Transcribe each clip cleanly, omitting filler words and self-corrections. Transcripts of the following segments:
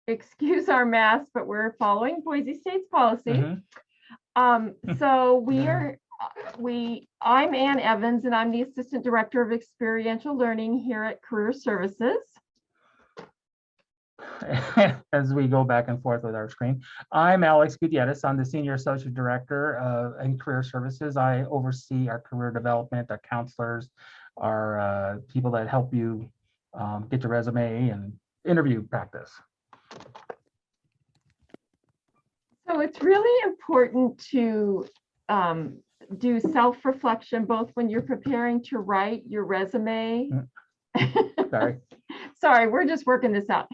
excuse our mess, but we're following Boise State's policy. Mhm. So I'm Ann Evans, and I'm the Assistant Director of Experiential Learning here at Career Services. As we go back and forth with our screen, I'm Alex Gutierrez. I'm the Senior Associate Director in Career Services. I oversee our career development, our counselors, our people that help you get your resume and interview practice. So it's really important to do self-reflection, both when you're preparing to write your resume. Sorry. Sorry, we're just working this out.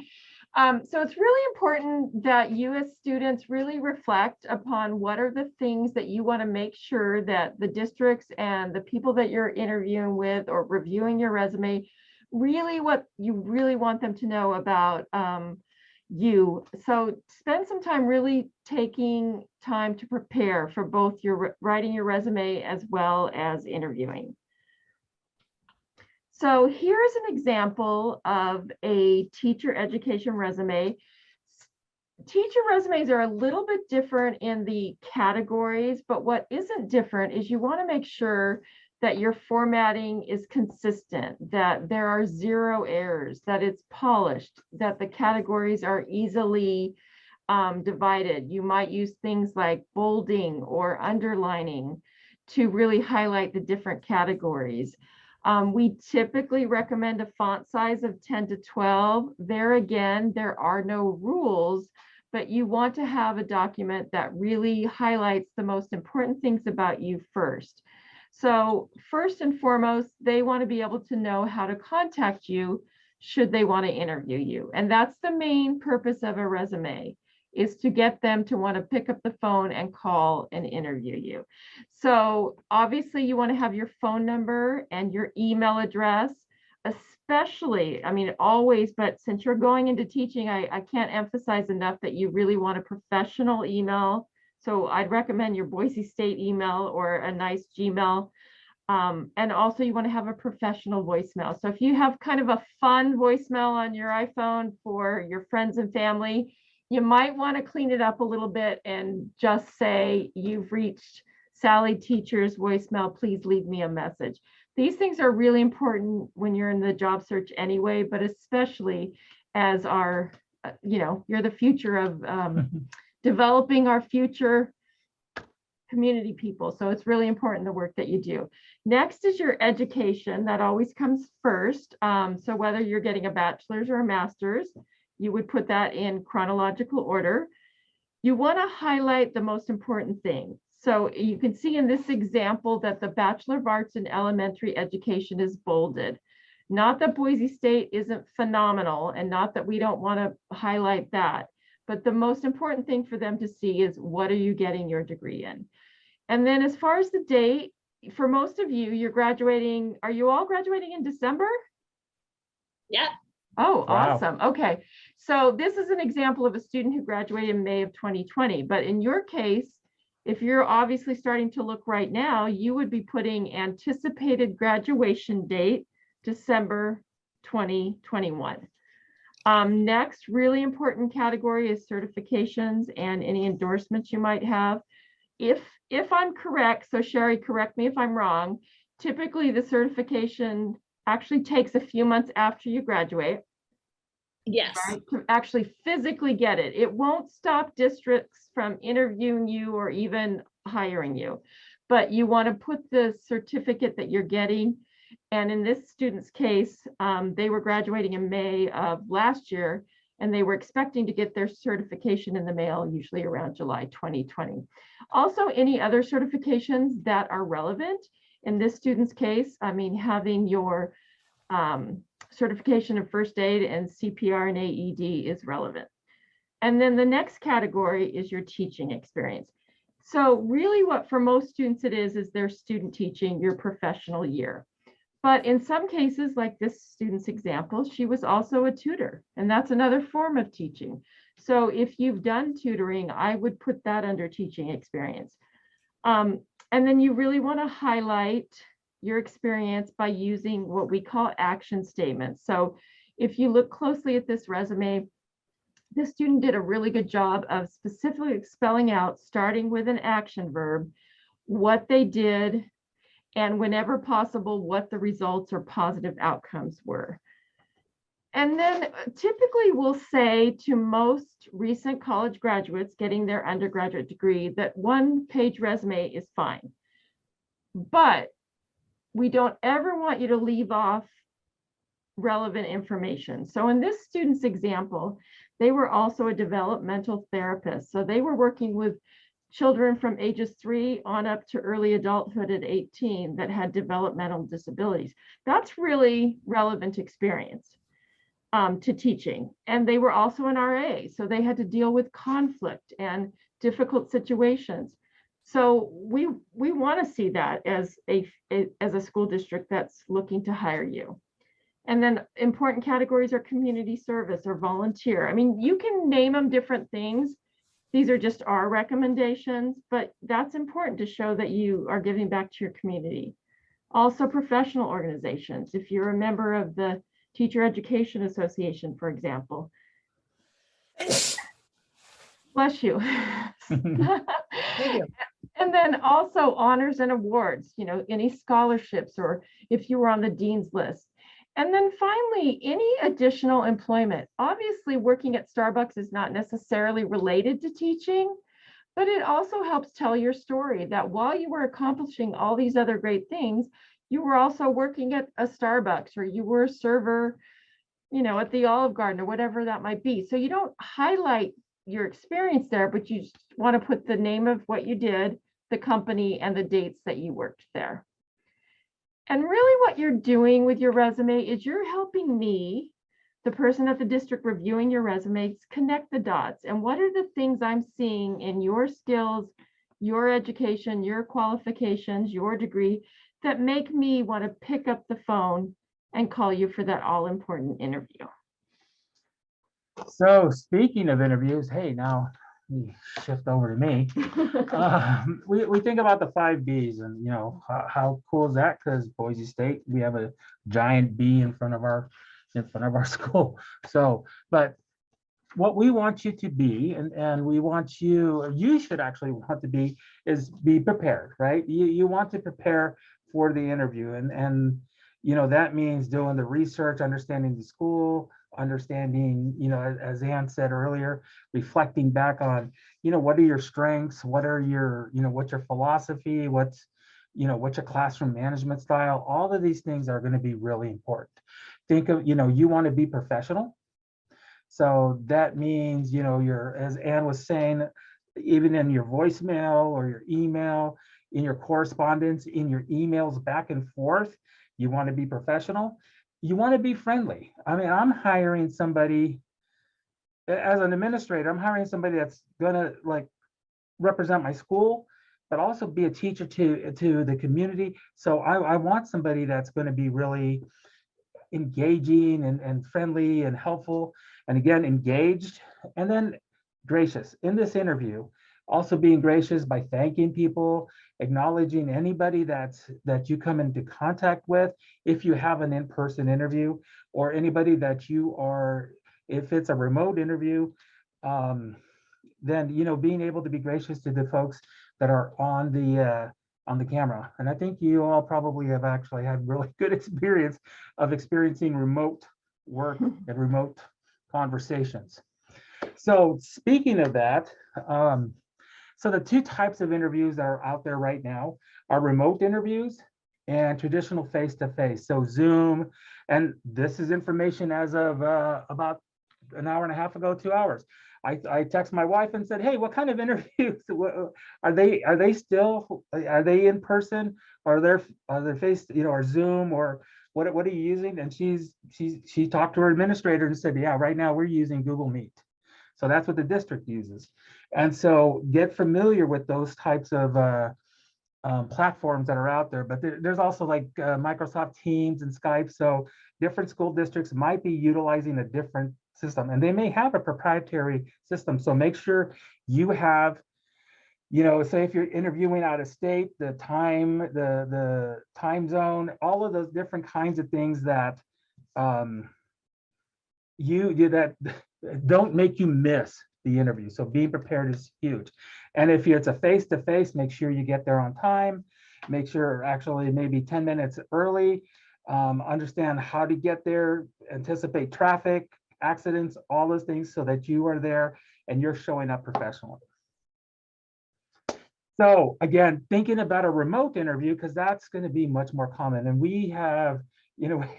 So it's really important that you as students really reflect upon what are the things that you want to make sure that the districts and the people that you're interviewing with or reviewing your resume, really what you really want them to know about you. So spend some time really taking time to prepare for both your writing your resume as well as interviewing. So here is an example of a teacher education resume. Teacher resumes are a little bit different in the categories, but what isn't different is you want to make sure that your formatting is consistent, that there are 0 errors, that it's polished, that the categories are easily divided. You might use things like bolding or underlining to really highlight the different categories. We typically recommend a font size of 10 to 12. There again, there are no rules, but you want to have a document that really highlights the most important things about you first. So first and foremost, they want to be able to know how to contact you should they want to interview you. And that's the main purpose of a resume, is to get them to want to pick up the phone and call and interview you. So obviously you want to have your phone number and your email address, especially, I mean, always, but since you're going into teaching, I can't emphasize enough that you really want a professional email. So I'd recommend your Boise State email or a nice Gmail. And also you want to have a professional voicemail. So if you have kind of a fun voicemail on your iPhone for your friends and family, you might want to clean it up a little bit and just say, you've reached Sally Teacher's voicemail, please leave me a message. These things are really important when you're in the job search anyway, but especially as our, you're the future of developing our future community people. So it's really important the work that you do. Next is your education. That always comes first. So whether you're getting a bachelor's or a master's, you would put that in chronological order. You want to highlight the most important things. So you can see in this example that the Bachelor of Arts in Elementary Education is bolded. Not that Boise State isn't phenomenal, and not that we don't want to highlight that, but the most important thing for them to see is, what are you getting your degree in? And then as far as the date, for most of you, you're graduating, are you all graduating in December? Yeah. Oh, Wow. awesome. Okay. So this is an example of a student who graduated in May of 2020. But in your case, if you're obviously starting to look right now, you would be putting anticipated graduation date, December 2021. Next, really important category is certifications and any endorsements you might have. If I'm correct, so Sherry, correct me if I'm wrong, typically the certification actually takes a few months after you graduate. Yes. Right, to actually physically get it. It won't stop districts from interviewing you or even hiring you, but you want to put the certificate that you're getting. And in this student's case, they were graduating in May of last year, and they were expecting to get their certification in the mail, usually around July 2020. Also, any other certifications that are relevant. In this student's case, I mean, having your certification in first aid and CPR and AED is relevant. And then the next category is your teaching experience. So really what for most students it is their student teaching, your professional year. But in some cases, like this student's example, she was also a tutor, and that's another form of teaching. So if you've done tutoring, I would put that under teaching experience. And then you really want to highlight your experience by using what we call action statements. So if you look closely at this resume, this student did a really good job of specifically spelling out, starting with an action verb, what they did, and whenever possible, what the results or positive outcomes were. And then typically we'll say to most recent college graduates getting their undergraduate degree that 1-page resume is fine. But we don't ever want you to leave off relevant information. So in this student's example, they were also a developmental therapist. So they were working with children from ages 3 on up to early adulthood at 18 that had developmental disabilities. That's really relevant experience to teaching. And they were also an RA, so they had to deal with conflict and difficult situations. So we want to see that as a school district that's looking to hire you. And then important categories are community service or volunteer. I mean, you can name them different things. These are just our recommendations, but that's important to show that you are giving back to your community. Also professional organizations. If you're a member of the Teacher Education Association, for example. Bless you. Thank you. And then also honors and awards, you know, any scholarships or if you were on the dean's list. And then finally, any additional employment. Obviously, working at Starbucks is not necessarily related to teaching, but it also helps tell your story that while you were accomplishing all these other great things, you were also working at a Starbucks or you were a server, you know, at the Olive Garden or whatever that might be. So you don't highlight your experience there, but you just want to put the name of what you did, the company, and the dates that you worked there. And really what you're doing with your resume is you're helping me, the person at the district reviewing your resumes, connect the dots. And what are the things I'm seeing in your skills, your education, your qualifications, your degree that make me want to pick up the phone and call you for that all-important interview. So speaking of interviews, hey, now we shift over to me. We think about the 5 Bs and, you know, how cool is that? Because Boise State, we have a giant B in front of our school. So, but what we want you to be, and we want you, or you should actually want to be, is be prepared, right? You want to prepare for the interview, and you know, that means doing the research, understanding the school, understanding, you know, as Ann said earlier, reflecting back on, you know, what are your strengths, what are your, you know, what's your philosophy, what's, you know, what's your classroom management style. All of these things are going to be really important. Think of, you know, you want to be professional. So that means, you know, you're, as Ann was saying, even in your voicemail or your email, in your correspondence, in your emails back and forth, you want to be professional. You want to be friendly. I mean, I'm hiring somebody as an administrator, I'm hiring somebody that's gonna like represent my school, but also be a teacher to the community. So I want somebody that's going to be really engaging and friendly and helpful, and again, engaged, and then gracious in this interview. Also being gracious by thanking people, acknowledging anybody that you come into contact with. If you have an in-person interview, or anybody that you are, if it's a remote interview, then, you know, being able to be gracious to the folks that are on the camera. And I think you all probably have actually had really good experience of experiencing remote work and remote conversations. So speaking of that, so the 2 types of interviews that are out there right now are remote interviews and traditional face-to-face. So Zoom, and this is information as of about an hour and a half ago, 2 hours. I text my wife and said, hey, what kind of interviews are they still, are they in person, or are they face, you know, or Zoom, or what are you using? And she talked to her administrator and said, yeah, right now we're using Google Meet. So that's what the district uses. And so get familiar with those types of platforms that are out there. But there's also like Microsoft Teams and Skype. So different school districts might be utilizing a different system, and they may have a proprietary system. So make sure you have, you know, say if you're interviewing out of state, the time zone, all of those different kinds of things that that don't make you miss the interview. So being prepared is huge. And if it's a face-to-face, make sure you get there on time. Make sure actually maybe 10 minutes early. Understand how to get there, anticipate traffic, accidents, all those things so that you are there and you're showing up professionally. So again, thinking about a remote interview, because that's going to be much more common. And we have,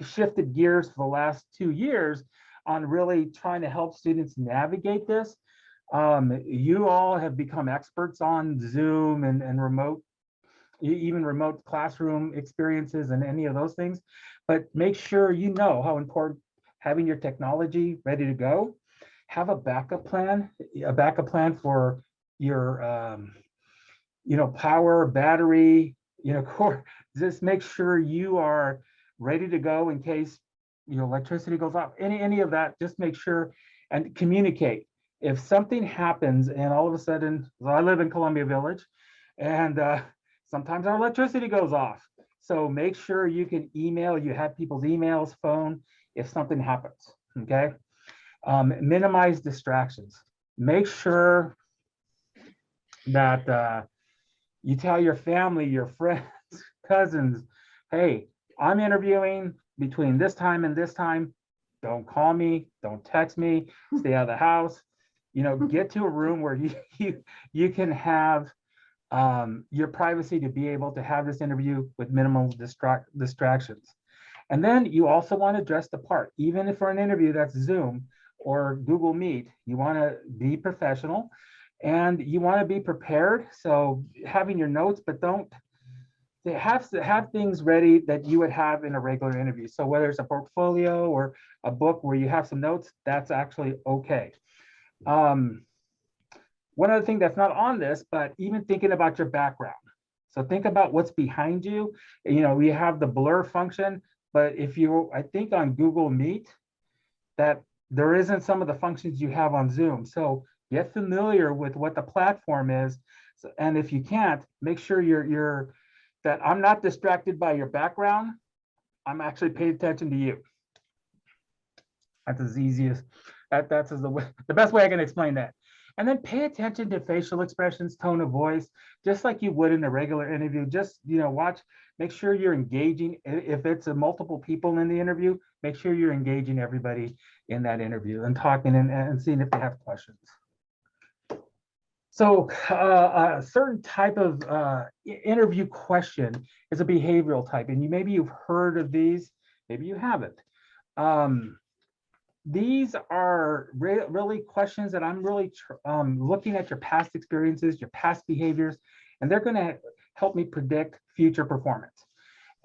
shifted gears for the last 2 years on really trying to help students navigate this. You all have become experts on Zoom and remote, even remote classroom experiences and any of those things. But make sure you know how important having your technology ready to go. Have a backup plan for your power, battery, core. Just make sure you are ready to go in case electricity goes off. Any of that, just make sure and communicate. If something happens and all of a sudden, well, I live in Columbia Village, and sometimes our electricity goes off. So make sure you can email. You have people's emails, phone, if something happens. Okay. Minimize distractions. Make sure that you tell your family, your friends, cousins, hey, I'm interviewing between this time and this time. Don't call me, don't text me, stay out of the house. Get to a room where you can have your privacy to be able to have this interview with minimal distractions. And then you also want to dress the part. Even if for an interview that's Zoom or Google Meet, you want to be professional. And you want to be prepared. So having your notes, but don't have things ready that you would have in a regular interview. So whether it's a portfolio or a book where you have some notes, that's actually okay. One other thing that's not on this, but even thinking about your background. So think about what's behind you. We have the blur function, but I think on Google Meet, that there isn't some of the functions you have on Zoom. So get familiar with what the platform is. And if you can't, make sure that I'm not distracted by your background. I'm actually paying attention to you. That's as easy as that's the best way I can explain that. And then pay attention to facial expressions, tone of voice, just like you would in a regular interview. Just watch, make sure you're engaging. If it's multiple people in the interview, make sure you're engaging everybody in that interview and talking and seeing if they have questions. So a certain type of interview question is a behavioral type, and maybe you've heard of these, maybe you haven't. These are really questions that I'm really looking at your past experiences, your past behaviors, and they're going to help me predict future performance.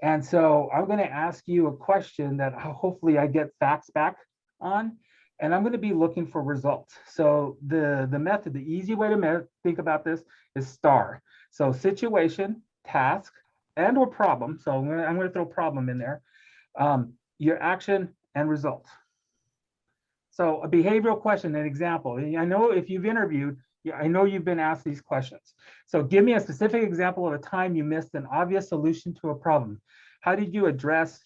And so I'm going to ask you a question that hopefully I get facts back on. And I'm going to be looking for results. So the method, the easy way to think about this is STAR. So situation, task, and or problem. So I'm going to throw problem in there. Your action and results. So a behavioral question, an example. I know if you've interviewed, I know you've been asked these questions. So give me a specific example of a time you missed an obvious solution to a problem. How did you address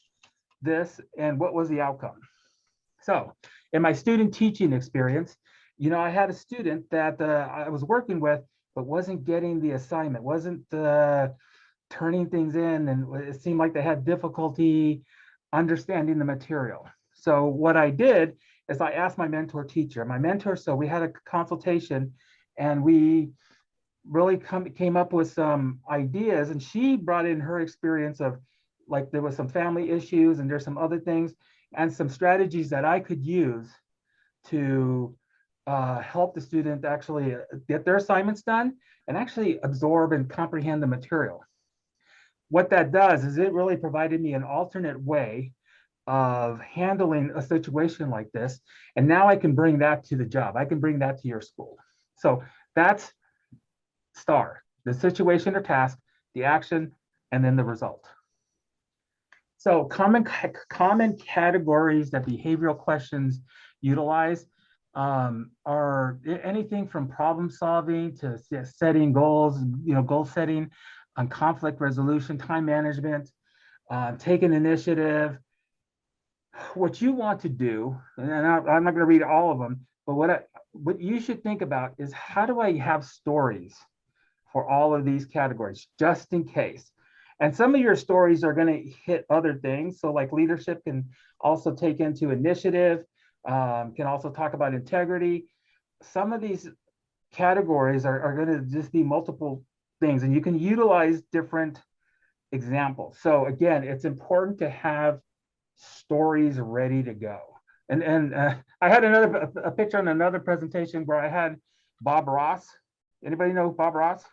this and what was the outcome? So in my student teaching experience, I had a student that I was working with, but wasn't getting the assignment, wasn't turning things in, and it seemed like they had difficulty understanding the material. So what I did is I asked my mentor teacher, so we had a consultation and we really came up with some ideas, and she brought in her experience of like there was some family issues and there's some other things and some strategies that I could use to help the student actually get their assignments done and actually absorb and comprehend the material. What that does is it really provided me an alternate way of handling a situation like this. And now I can bring that to the job. I can bring that to your school. So that's STAR, the situation or task, the action, and then the result. So common categories that behavioral questions utilize are anything from problem solving to setting goals, goal setting, conflict resolution, time management, taking initiative, what you want to do, and I'm not going to read all of them, but what you should think about is, how do I have stories for all of these categories, just in case? And some of your stories are going to hit other things. So like leadership can also take into initiative, can also talk about integrity. Some of these categories are going to just be multiple things, and you can utilize different examples. So again, it's important to have stories ready to go. And I had a picture on another presentation where I had Bob Ross. Anybody know Bob Ross?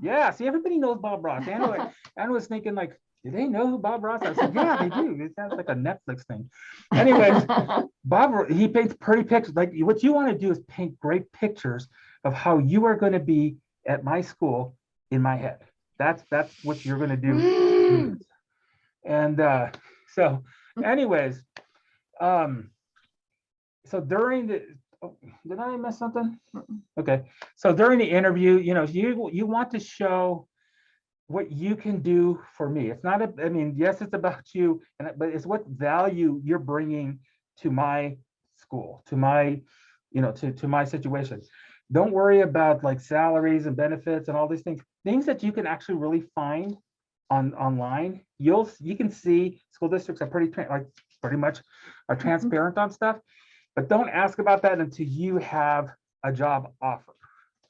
Yeah, see, everybody knows Bob Ross. Anna was thinking, like, do they know who Bob Ross is? I said, yeah, they do. It sounds like a Netflix thing. Anyways, Bob, he paints pretty pictures. Like, what you want to do is paint great pictures of how you are going to be at my school in my head. That's what you're going to do. And so anyways, so during the, oh, did I miss something? Okay, so during the interview, you want to show what you can do for me. It's not I mean, yes, it's about you, but it's what value you're bringing to my school, to my, to my situation. Don't worry about like salaries and benefits and all these things that you can actually really find online. You can see school districts are pretty much are transparent on stuff, but don't ask about that until you have a job offer.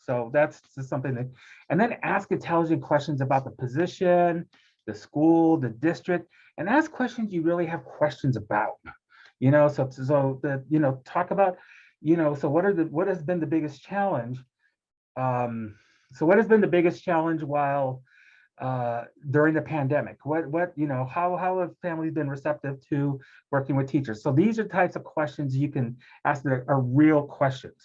So that's just something that, and then ask intelligent questions about the position, the school, the district, and ask questions you really have questions about. So that, talk about, so what has been the biggest challenge? So what has been the biggest challenge while during the pandemic? How have families been receptive to working with teachers? So these are types of questions you can ask that are real questions.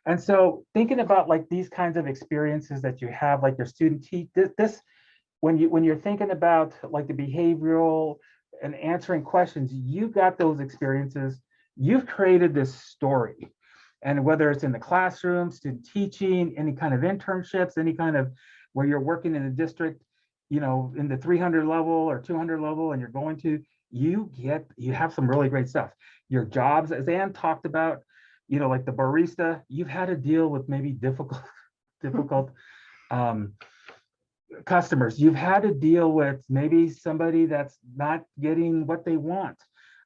And so thinking about like these kinds of experiences that you have, like your student teach this, when you're thinking about like the behavioral and answering questions, you got those experiences, you've created this story. And whether it's in the classroom, student teaching, any kind of internships, any kind of where you're working in a district, in the 300 level or 200 level, and you're going to, you have some really great stuff. Your jobs, as Ann talked about, like the barista, you've had to deal with maybe difficult customers. You've had to deal with maybe somebody that's not getting what they want,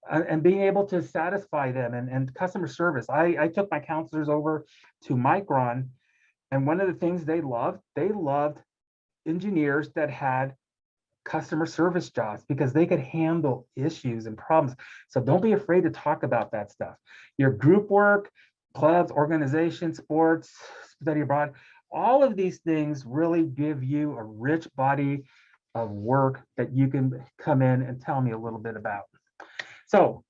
and being able to satisfy them, and customer service. I took my counselors over to Micron, and one of the things they loved engineers that had customer service jobs because they could handle issues and problems. So don't be afraid to talk about that stuff. Your group work, clubs, organizations, sports, study abroad, all of these things really give you a rich body of work that you can come in and tell me a little bit about. So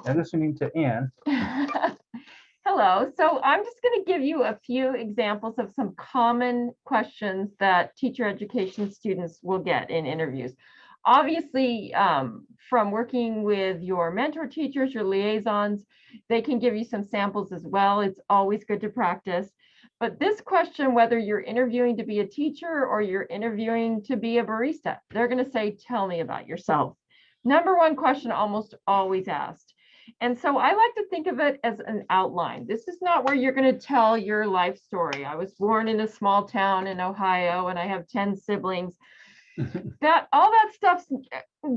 I'm listening to Ann. Hello. So I'm just going to give you a few examples of some common questions that teacher education students will get in interviews. Obviously, from working with your mentor teachers, your liaisons, they can give you some samples as well. It's always good to practice. But this question, whether you're interviewing to be a teacher or you're interviewing to be a barista, they're going to say, tell me about yourself. Number one question almost always asked. And so I like to think of it as an outline. This is not where you're going to tell your life story. I was born in a small town in Ohio and I have 10 siblings. All that stuff's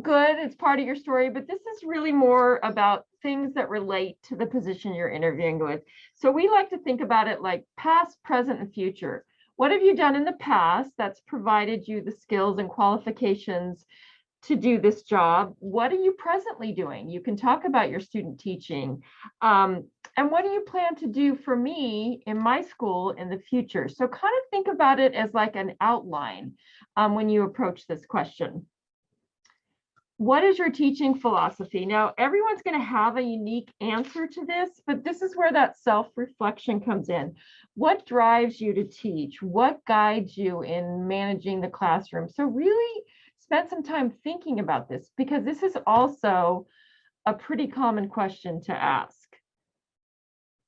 good. It's part of your story, but this is really more about things that relate to the position you're interviewing with. So we like to think about it like past, present, and future. What have you done in the past that's provided you the skills and qualifications to do this job? What are you presently doing? You can talk about your student teaching. And what do you plan to do for me in my school in the future? So kind of think about it as like an outline when you approach this question. What is your teaching philosophy? Now, everyone's going to have a unique answer to this, but this is where that self-reflection comes in. What drives you to teach? What guides you in managing the classroom? So really spend some time thinking about this, because this is also a pretty common question to ask.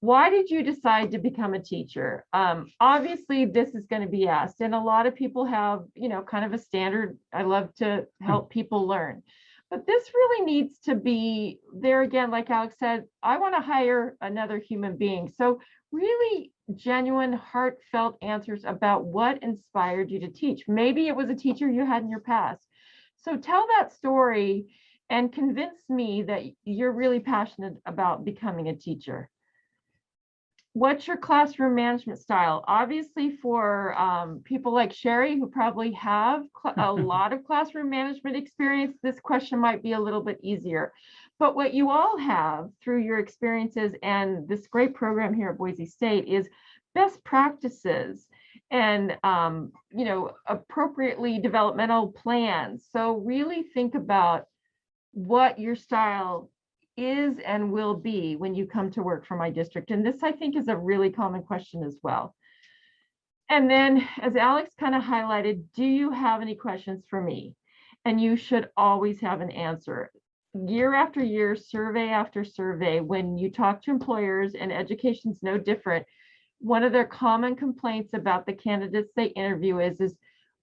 Why did you decide to become a teacher? Obviously, this is going to be asked, and a lot of people have, kind of a standard. I love to help people learn. But this really needs to be there again, like Alex said, I want to hire another human being. So really genuine, heartfelt answers about what inspired you to teach. Maybe it was a teacher you had in your past. So tell that story and convince me that you're really passionate about becoming a teacher. What's your classroom management style? Obviously, for people like Sherry, who probably have a lot of classroom management experience, this question might be a little bit easier. But what you all have through your experiences and this great program here at Boise State is best practices and appropriately developmental plans. So really think about what your style is and will be when you come to work for my district. And this, I think, is a really common question as well. And then, as Alex kind of highlighted, do you have any questions for me? And you should always have an answer. Year after year, survey after survey, when you talk to employers, and education's no different, one of their common complaints about the candidates they interview is,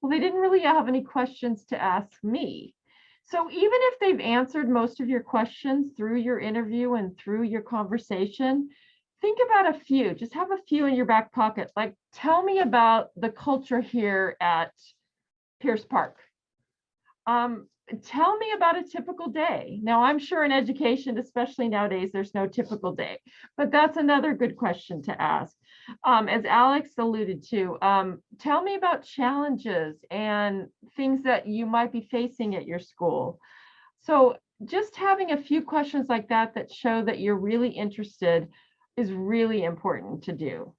well, they didn't really have any questions to ask me. So even if they've answered most of your questions through your interview and through your conversation, think about a few, just have a few in your back pocket. Like, tell me about the culture here at Pierce Park. Tell me about a typical day. Now, I'm sure in education, especially nowadays, there's no typical day, but that's another good question to ask. As Alex alluded to, tell me about challenges and things that you might be facing at your school. So just having a few questions like that that show that you're really interested is really important to do.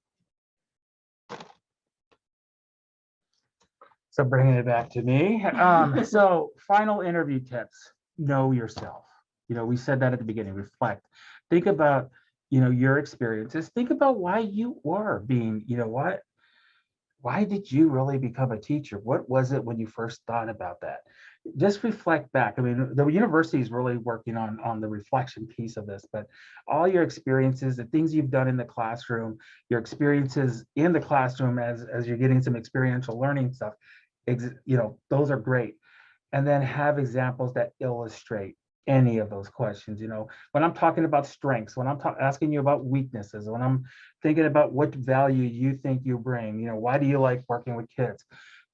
So bringing it back to me. So final interview tips, know yourself. We said that at the beginning, reflect. Think about, your experiences. Think about why you were being, why did you really become a teacher? What was it when you first thought about that? Just reflect back. I mean, the university is really working on the reflection piece of this, but all your experiences, the things you've done in the classroom, your experiences in the classroom as you're getting some experiential learning stuff, those are great. And then have examples that illustrate any of those questions. When I'm talking about strengths, when I'm asking you about weaknesses, when I'm thinking about what value you think you bring, why do you like working with kids?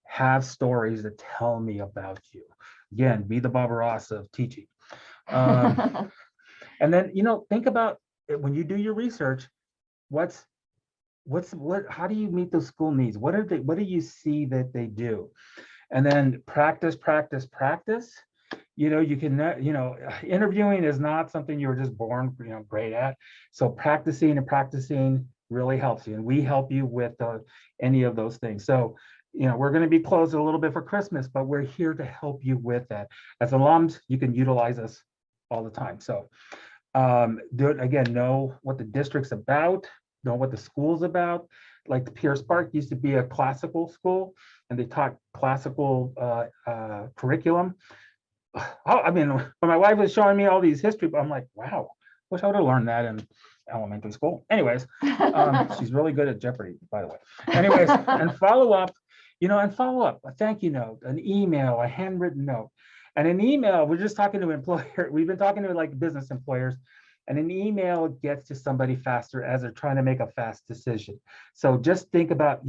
Have stories that tell me about you. Again, be the Bob Ross of teaching. And then, think about it, when you do your research, how do you meet those school needs? What do you see that they do? And then practice. You can, interviewing is not something you were just born, great at. So practicing really helps you. And we help you with any of those things. So, we're going to be closed a little bit for Christmas, but we're here to help you with that. As alums, you can utilize us all the time. So do it again, know what the district's about, know what the school's about. Like the Pierce Park used to be a classical school, and they taught classical curriculum. I mean, when my wife was showing me all these history, I'm like, wow, wish I would have learned that in elementary school. Anyways, she's really good at Jeopardy, by the way. Anyways, and follow up, a thank you note, an email, a handwritten note. And an email, we're just talking to we've been talking to like business employers, and an email gets to somebody faster as they're trying to make a fast decision. So just think about,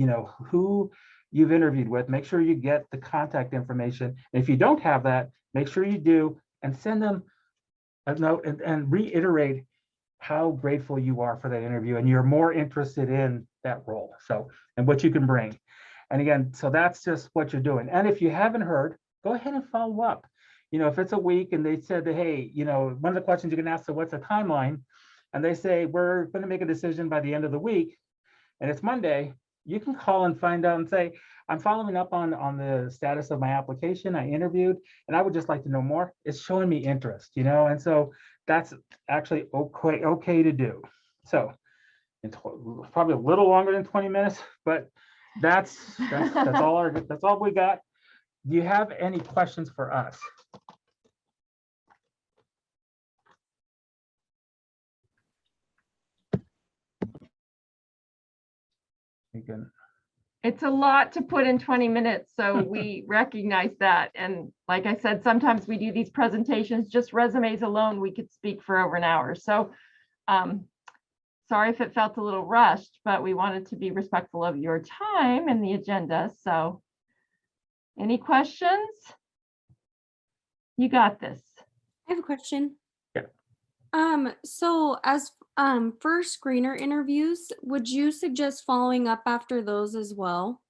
who you've interviewed with, make sure you get the contact information. And if you don't have that, make sure you do, and send them a note and reiterate how grateful you are for that interview and you're more interested in that role. So, and what you can bring. And again, so that's just what you're doing. And if you haven't heard, go ahead and follow up. If it's a week and they said that, hey, one of the questions you can ask, so what's the timeline? And they say, we're going to make a decision by the end of the week, and it's Monday, you can call and find out and say, I'm following up on the status of my application. I interviewed, and I would just like to know more. It's showing me interest, and so that's actually okay to do. So it's probably a little longer than 20 minutes, but that's all we got. Do you have any questions for us? You can. It's a lot to put in 20 minutes, so we recognize that. And like I said, sometimes we do these presentations, just resumes alone, we could speak for over an hour. So sorry if it felt a little rushed, but we wanted to be respectful of your time and the agenda. So any questions? You got this. I have a question. Yeah. So as for screener interviews, would you suggest following up after those as well?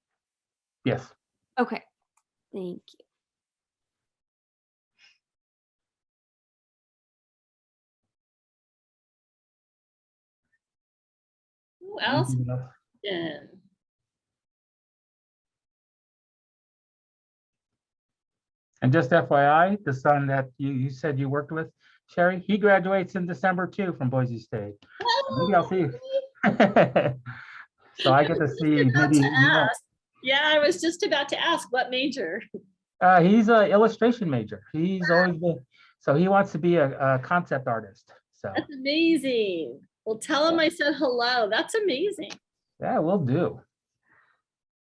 Yes. Okay. Thank you. Who else? Anything else? Yeah. And just FYI, the son that you said you worked with, Sherry, he graduates in December too from Boise State. Maybe I'll see you. So I get to see maybe. Yeah, I was just about to ask what major. He's an illustration major. He's always been, so he wants to be a concept artist. So That's amazing. Well, tell him I said hello. That's amazing. yeah, we'll do.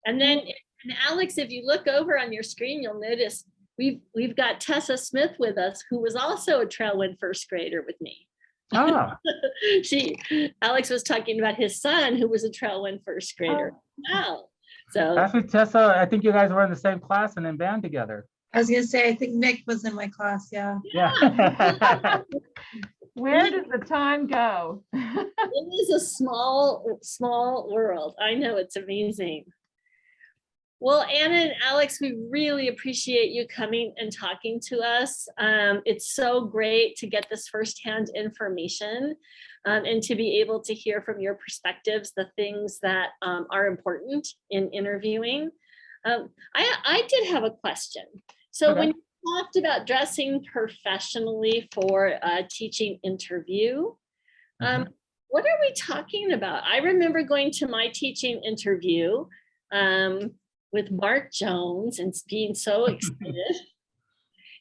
And then, and Alex, if you look over on your screen, you'll notice we've got Tessa Smith with us, who was also a Trailwind first grader with me. Ah, Alex was talking about his son, who was a Trailwind first grader. Wow. So actually, Tessa, I think you guys were in the same class and in band together. I was gonna say, I think Nick was in my class, yeah. Yeah. Where does the time go? it is a small world. I know, it's amazing. Well, Anna and Alex, we really appreciate you coming and talking to us. It's so great to get this firsthand information and to be able to hear from your perspectives the things that are important in interviewing. I did have a question. So Okay. when you talked about dressing professionally for a teaching interview, what are we talking about? I remember going to my teaching interview with Mark Jones and being so excited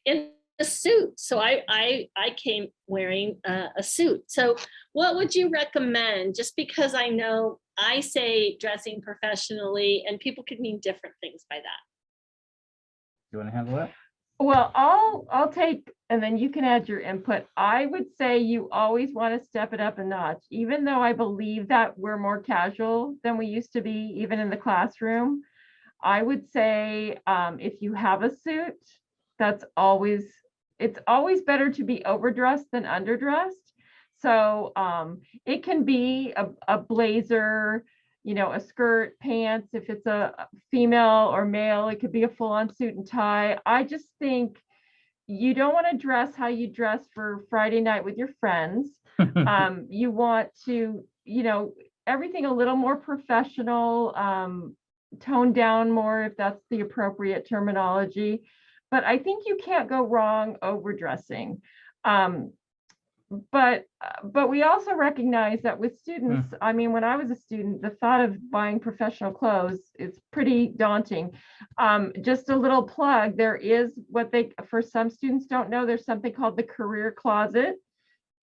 in a suit. So I came wearing a suit. So what would you recommend? Just because I know I say dressing professionally and people could mean different things by that. You want to handle that? Well, I'll take, and then you can add your input. I would say you always want to step it up a notch, even though I believe that we're more casual than we used to be, even in the classroom. I would say if you have a suit, it's always better to be overdressed than underdressed. So it can be a blazer, you know, a skirt, pants. If it's a female or male, it could be a full-on suit and tie. I just think you don't want to dress how you dress for Friday night with your friends. You want to, you know, everything a little more professional, toned down more if that's the appropriate terminology. But I think you can't go wrong overdressing. But we also recognize that with students, I mean, when I was a student, the thought of buying professional clothes is pretty daunting. Just a little plug, there is for some students don't know, there's something called the career closet.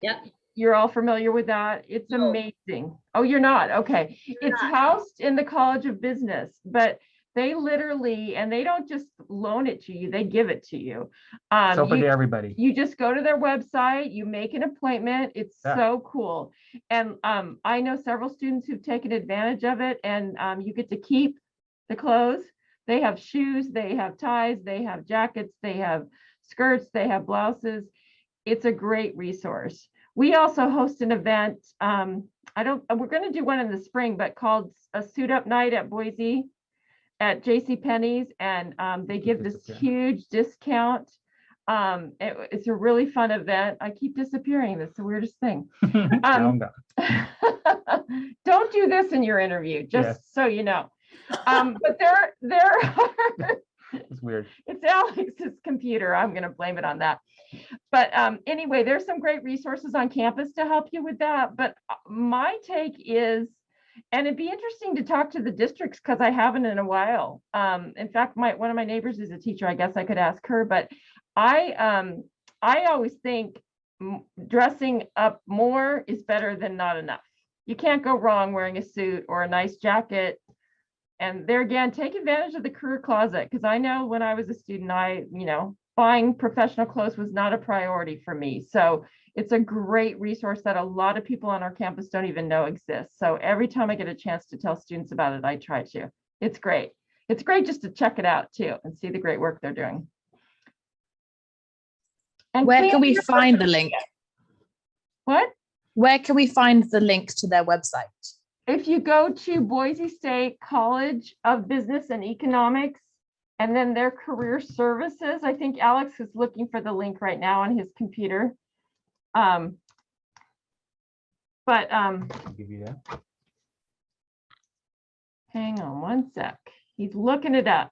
Yep. You're all familiar with that. It's amazing. Oh, you're not? Okay. It's housed in the College of Business, but they literally, and they don't just loan it to you, they give it to you. It's open to everybody. You just go to their website, you make an appointment. It's so cool. And I know several students who've taken advantage of it, and you get to keep the clothes. They have shoes, they have ties, they have jackets, they have skirts, they have blouses. It's a great resource. We also host an event. We're going to do one in the spring, but called a suit up night at Boise at JCPenney's, and they give this huge discount. It's a really fun event. I keep disappearing. That's the weirdest thing. Don't do this in your interview, just so you know. But there are. It's weird. It's Alex's computer. I'm going to blame it on that. But anyway, there's some great resources on campus to help you with that. But my take is, and it'd be interesting to talk to the districts because I haven't in a while. In fact, one of my neighbors is a teacher. I guess I could ask her. But I always think dressing up more is better than not enough. You can't go wrong wearing a suit or a nice jacket And there again, take advantage of the career closet, because I know when I was a student, buying professional clothes was not a priority for me. So it's a great resource that a lot of people on our campus don't even know exists. So every time I get a chance to tell students about it, I try to. It's great. It's great just to check it out too and see the great work they're doing. And Where clean can we your find social the link? media. What? Where can we find the link to their website? If you go to Boise State College of Business and Economics and then their career services, I think Alex is looking for the link right now on his computer. I'll give you that. Hang on one sec. He's looking it up.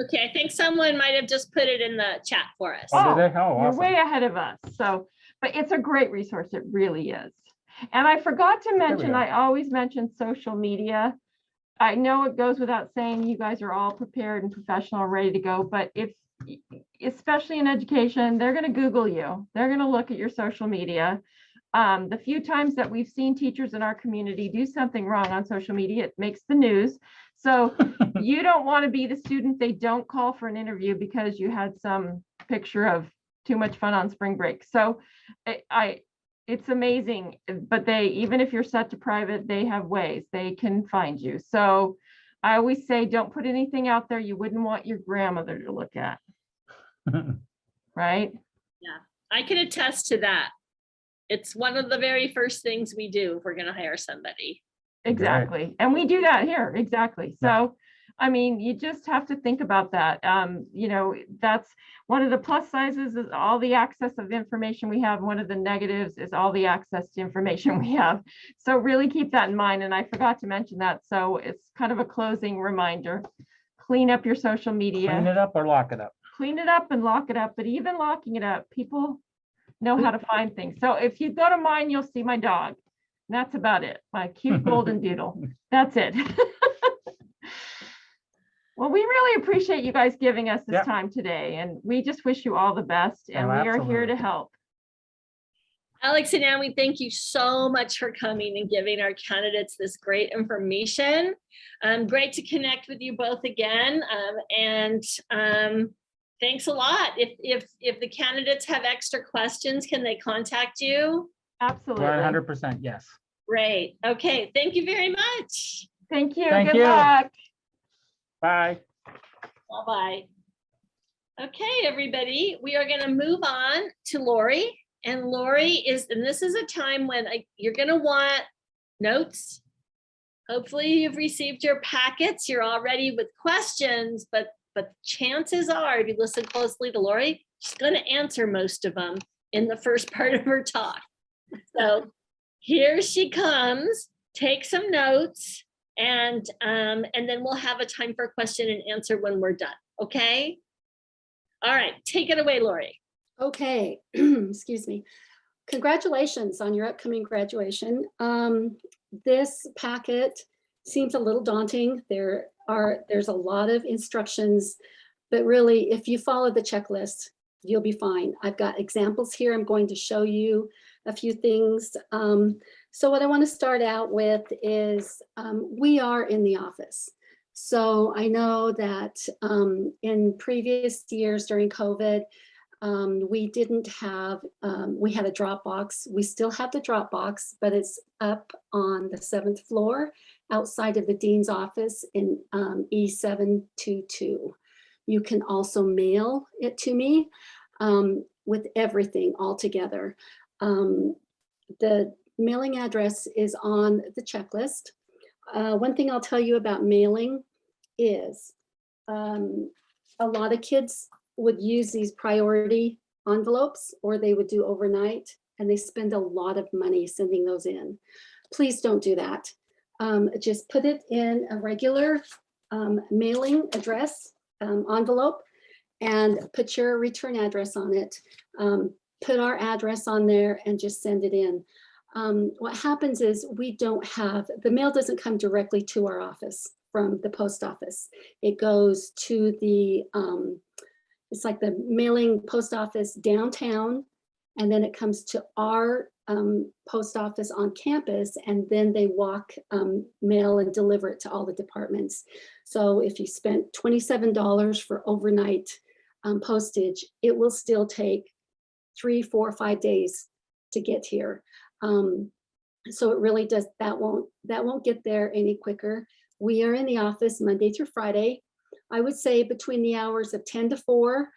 Okay, I think someone might have just put it in the chat for us. Oh, did they? Oh, You're awesome. way ahead of us. So, but it's a great resource. It really is. And I forgot to mention, go. I always mention social media. I know it goes without saying you guys are all prepared and professional, ready to go, but if, especially in education, they're going to Google you. They're going to look at your social media. The few times that we've seen teachers in our community do something wrong on social media, it makes the news. So you don't want to be the student they don't call for an interview because you had some picture of too much fun on spring break. So it's amazing, but even if you're set to private, they have ways they can find you. So I always say, don't put anything out there you wouldn't want your grandmother to look at. Right? I can attest to that. It's one of the very first things we do if we're going to hire somebody. Exactly. And we do that here. Exactly. So, I mean, you just have to think about that. That's one of the plus sizes is all the access of information we have. One of the negatives is all the access to information we have. So really keep that in mind. And I forgot to mention that. So it's kind of a closing reminder. Clean up your social media. Clean it up or lock it up. Clean it up and lock it up. But even locking it up, people know how to find things. So if you go to mine, you'll see my dog. And that's about it. My cute golden doodle. That's it. Well, we really appreciate you guys giving us this time today. And we just wish you all the best. And we are here to help. Alex and Naomi, thank you so much for coming and giving our candidates this great information. Great to connect with you both again. Thanks a lot. If the candidates have extra questions, can they contact you? Absolutely. 100%, yes. Great. Okay. Thank you very much. Thank you. Thank Good you. luck. Bye. Bye-bye. Okay, everybody, we are going to move on to Lori. And Lori and this is a time when you're going to want notes. Hopefully you've received your packets. You're all ready with questions, but chances are, if you listen closely to Lori, she's going to answer most of them in the first part of her talk. So here she comes. Take some notes, and then we'll have a time for question and answer when we're done. Okay. All right. Take it away, Lori. Okay. Excuse me. Congratulations on your upcoming graduation. This packet seems a little daunting. There's a lot of instructions, but really, if you follow the checklist, you'll be fine. I've got examples here. I'm going to show you a few things. So what I want to start out with is we are in the office. So I know that in previous years during COVID, we didn't have, we had a drop box. We still have the drop box, but it's up on the 7th floor outside of the dean's office in E722. You can also mail it to me with everything all together. The mailing address is on the checklist. One thing I'll tell you about mailing is a lot of kids would use these priority envelopes, or they would do overnight, and they spend a lot of money sending those in. Please don't do that. Just put it in a regular mailing address envelope and put your return address on it. Put our address on there and just send it in. What happens is the mail doesn't come directly to our office from the post office. It goes to the, it's like the mailing post office downtown, and then it comes to our post office on campus, and then they walk mail and deliver it to all the departments. So if you spent $27 for overnight postage, it will still take 3, 4, 5 days to get here. So it really does, that won't get there any quicker. We are in the office Monday through Friday. I would say between the hours of 10 to 4.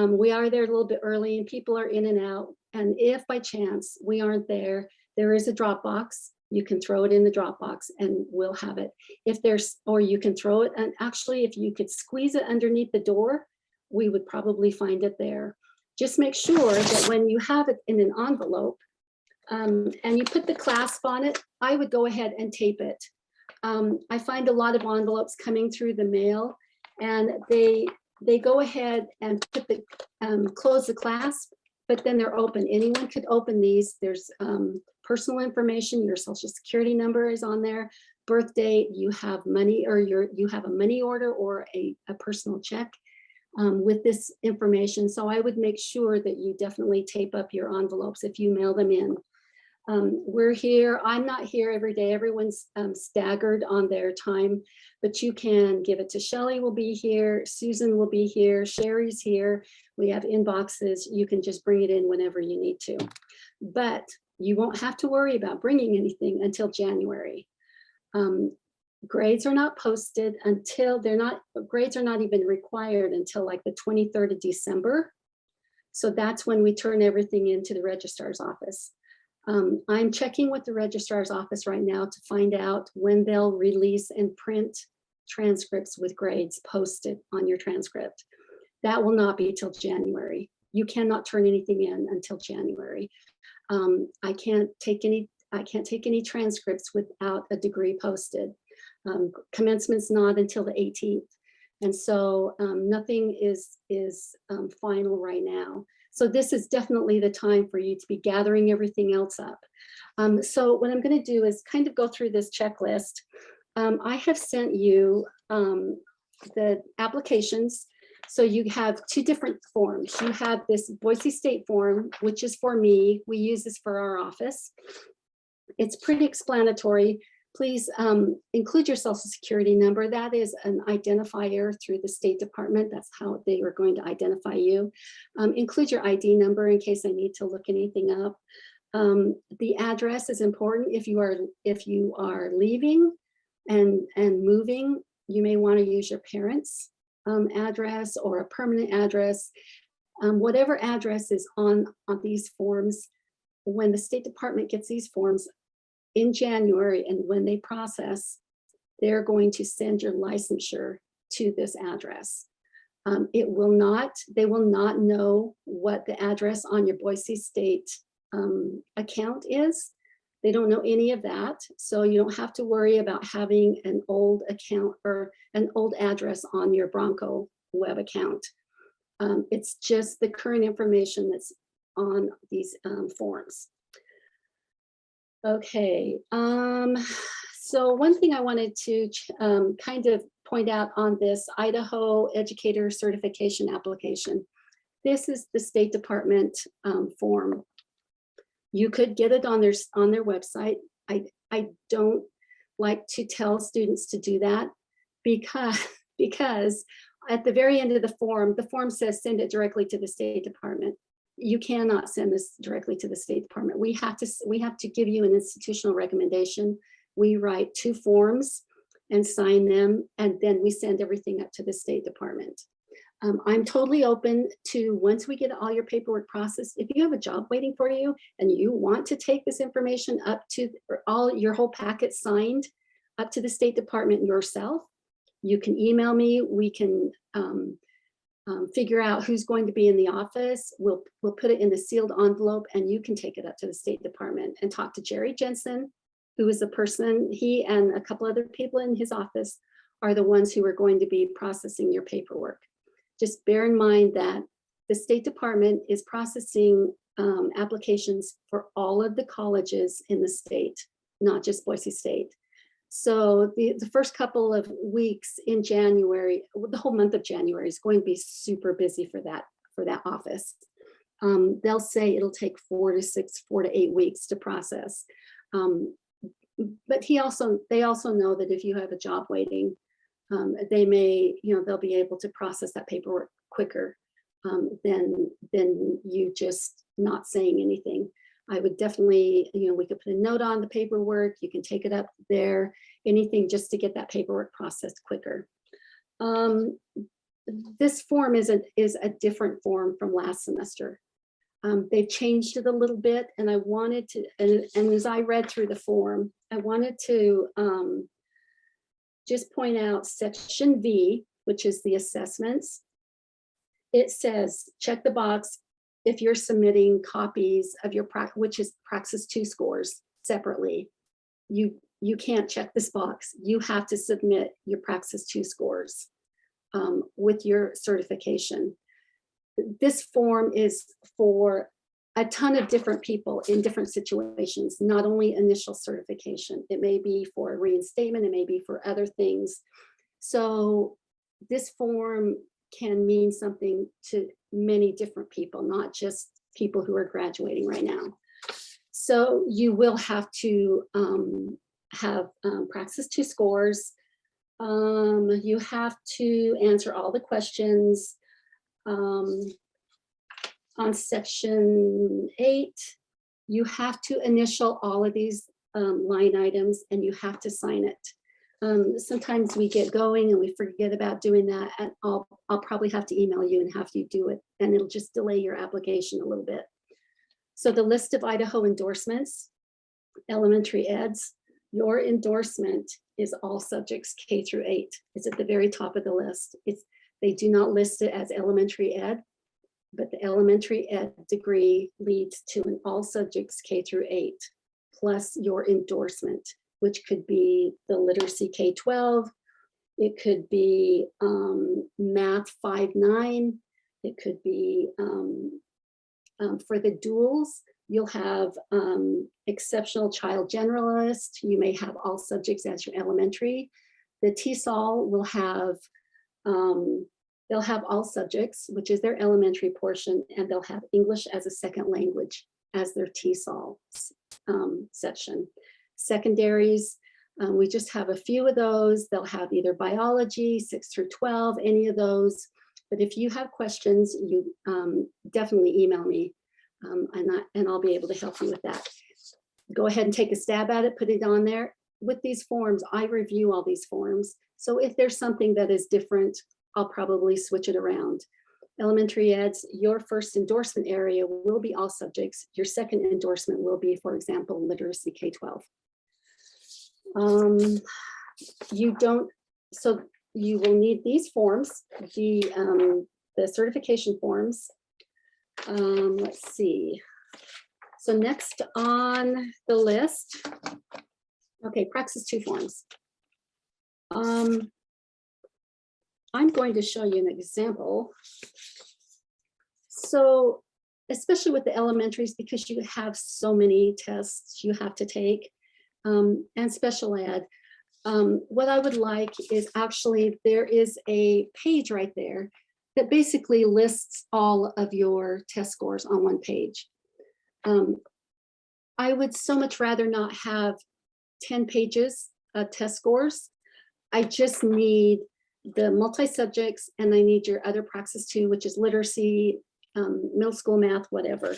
We are there a little bit early and people are in and out. And if by chance we aren't there, there is a drop box. You can throw it in the drop box and we'll have it. If there's, or you can throw it, and actually if you could squeeze it underneath the door, we would probably find it there. Just make sure that when you have it in an envelope and you put the clasp on it, I would go ahead and tape it. I find a lot of envelopes coming through the mail and they go ahead and put the close the clasp, but then they're open. Anyone could open these. There's personal information, your social security number is on there, birth date, you have money, or you have a money order or a personal check with this information. So I would make sure that you definitely tape up your envelopes if you mail them in. We're here, I'm not here every day, everyone's staggered on their time, but you can give it to Shelley will be here, Susan will be here, Sherry's here, we have inboxes, you can just bring it in whenever you need to. But you won't have to worry about bringing anything until January. Grades are not posted until grades are not even required until like the 23rd of December. So that's when we turn everything into the registrar's office. I'm checking with the registrar's office right now to find out when they'll release and print transcripts with grades posted on your transcript. That will not be till January. You cannot turn anything in until January. I can't take any transcripts without a degree posted. Commencement's not until the 18th. And so nothing is final right now. So this is definitely the time for you to be gathering everything else up. So what I'm going to do is kind of go through this checklist. I have sent you the applications. So you have 2 different forms. You have this Boise State form, which is for me. We use this for our office. It's pretty explanatory. Please include your social security number. That is an identifier through the State Department. That's how they are going to identify you. Include your ID number in case I need to look anything up. The address is important. If you are leaving and moving, you may want to use your parents' address or a permanent address. Whatever address is on these forms, when the State Department gets these forms, in January, and when they process, they're going to send your licensure to this address. They will not know what the address on your Boise State account is. They don't know any of that. So you don't have to worry about having an old account or an old address on your Bronco web account. It's just the current information that's on these forms. Okay, so one thing I wanted to kind of point out on this Idaho Educator Certification application. This is the State Department form. You could get it on their website. I don't like to tell students to do that because at the very end of the form says send it directly to the State Department. You cannot send this directly to the State Department. We have to give you an institutional recommendation. We write 2 forms and sign them, and then we send everything up to the State Department. I'm totally open to, once we get all your paperwork processed, if you have a job waiting for you and you want to take this information up to your whole packet signed up to the State Department yourself, you can email me. We can figure out who's going to be in the office. We'll put it in a sealed envelope and you can take it up to the State Department and talk to Jerry Jensen, who is the person, he and a couple other people in his office are the ones who are going to be processing your paperwork. Just bear in mind that the State Department is processing applications for all of the colleges in the state, not just Boise State. So the first couple of weeks in January, the whole month of January is going to be super busy for that office. they'll say it'll take 4 to 8 weeks to process. But they also know that if you have a job waiting, they may, they'll be able to process that paperwork quicker than you just not saying anything. I would definitely, we could put a note on the paperwork. You can take it up there, anything just to get that paperwork processed quicker. This form is a different form from last semester. They've changed it a little bit, and I wanted to, and as I read through the form, I wanted to just point out section V, which is the assessments. It says, check the box if you're submitting copies of your, which is Praxis 2 scores separately. You can't check this box. You have to submit your Praxis 2 scores with your certification. This form is for a ton of different people in different situations, not only initial certification. It may be for reinstatement, it may be for other things. So this form can mean something to many different people, not just people who are graduating right now. So you will have to have Praxis 2 scores. You have to answer all the questions. On section 8, you have to initial all of these line items, and you have to sign it. Sometimes we get going and we forget about doing that, and I'll probably have to email you and have you do it, and it'll just delay your application a little bit. So the list of Idaho endorsements, elementary eds, your endorsement is all subjects K through 8. It's at the very top of the list. They do not list it as elementary ed, but the elementary ed degree leads to an all subjects K through 8, plus your endorsement, which could be the literacy K-12, it could be math 5-9, it could be for the duals, you'll have exceptional child generalist, you may have all subjects as your elementary. The TESOL will have, they'll have all subjects, which is their elementary portion, and they'll have English as a second language as their TESOL section. Secondaries, we just have a few of those. They'll have either biology, 6 through 12, any of those. But if you have questions, you definitely email me and I'll be able to help you with that. Go ahead and take a stab at it, put it on there. With these forms, I review all these forms. So if there's something that is different, I'll probably switch it around. Elementary eds, your first endorsement area will be all subjects. Your second endorsement will be, for example, literacy K-12. So you will need these forms, the certification forms. Let's see. So next on the list, okay, Praxis 2 forms. I'm going to show you an example. So especially with the elementaries, because you have so many tests you have to take, and special ed, what I would like is actually, there is a page right there that basically lists all of your test scores on one page. I would so much rather not have 10 pages of test scores. I just need the multi-subjects, and I need your other Praxis 2, which is literacy, middle school math, whatever.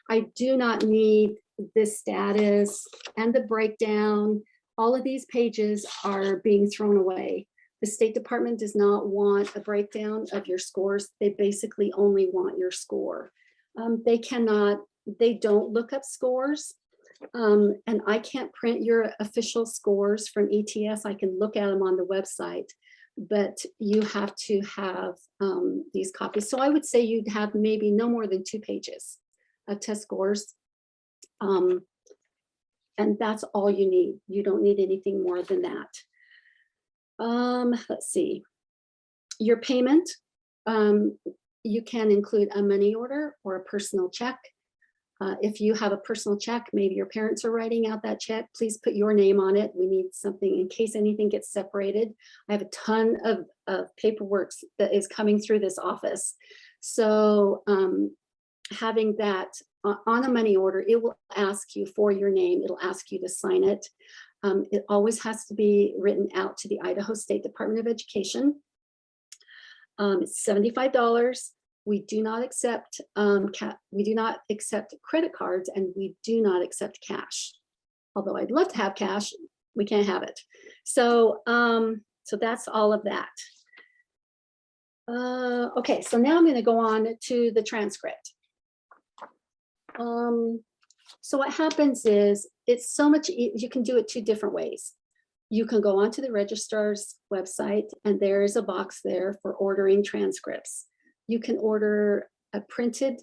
I do not need the status and the breakdown. All of these pages are being thrown away. The State Department does not want a breakdown of your scores. They basically only want your score. They don't look up scores. And I can't print your official scores from ETS. I can look at them on the website, but you have to have these copies. So I would say you'd have maybe no more than 2 pages of test scores. And that's all you need. You don't need anything more than that. Let's see. Your payment, you can include a money order or a personal check. If you have a personal check, maybe your parents are writing out that check, please put your name on it. We need something in case anything gets separated. I have a ton of paperwork that is coming through this office. So having that on a money order, it will ask you for your name. It'll ask you to sign it. It always has to be written out to the Idaho State Department of Education. It's $75. We do not accept credit cards, and we do not accept cash. Although I'd love to have cash, we can't have it. So so that's all of that. Okay, so now I'm going to go on to the transcript. So what happens is it's so much, you can do it two different ways. You can go onto the registrar's website, and there is a box there for ordering transcripts. You can order a printed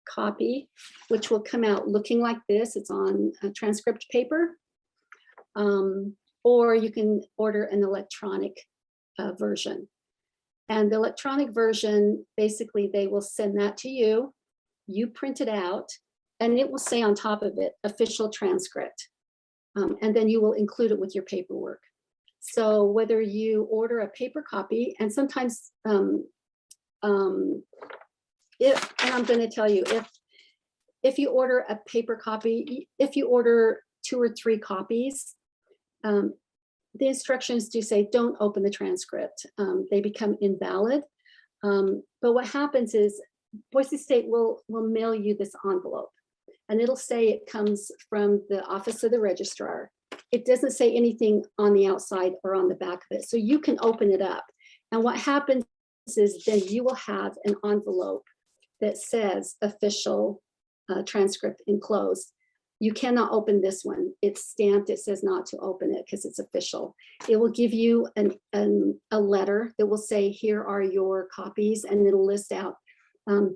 copy, which will come out looking like this. It's on a transcript paper. Or you can order an electronic version. And the electronic version, basically, they will send that to you. You print it out, and it will say on top of it, official transcript. And then you will include it with your paperwork. So whether you order a paper copy, and sometimes, and I'm going to tell you, if you order a paper copy, if you order 2 or 3 copies, the instructions do say don't open the transcript. They become invalid. But what happens is Boise State will mail you this envelope, and it'll say it comes from the office of the registrar. It doesn't say anything on the outside or on the back of it. So you can open it up. And what happens is then you will have an envelope that says official transcript enclosed. You cannot open this one. It's stamped. It says not to open it because it's official. It will give you a letter that will say, here are your copies, and it'll list out.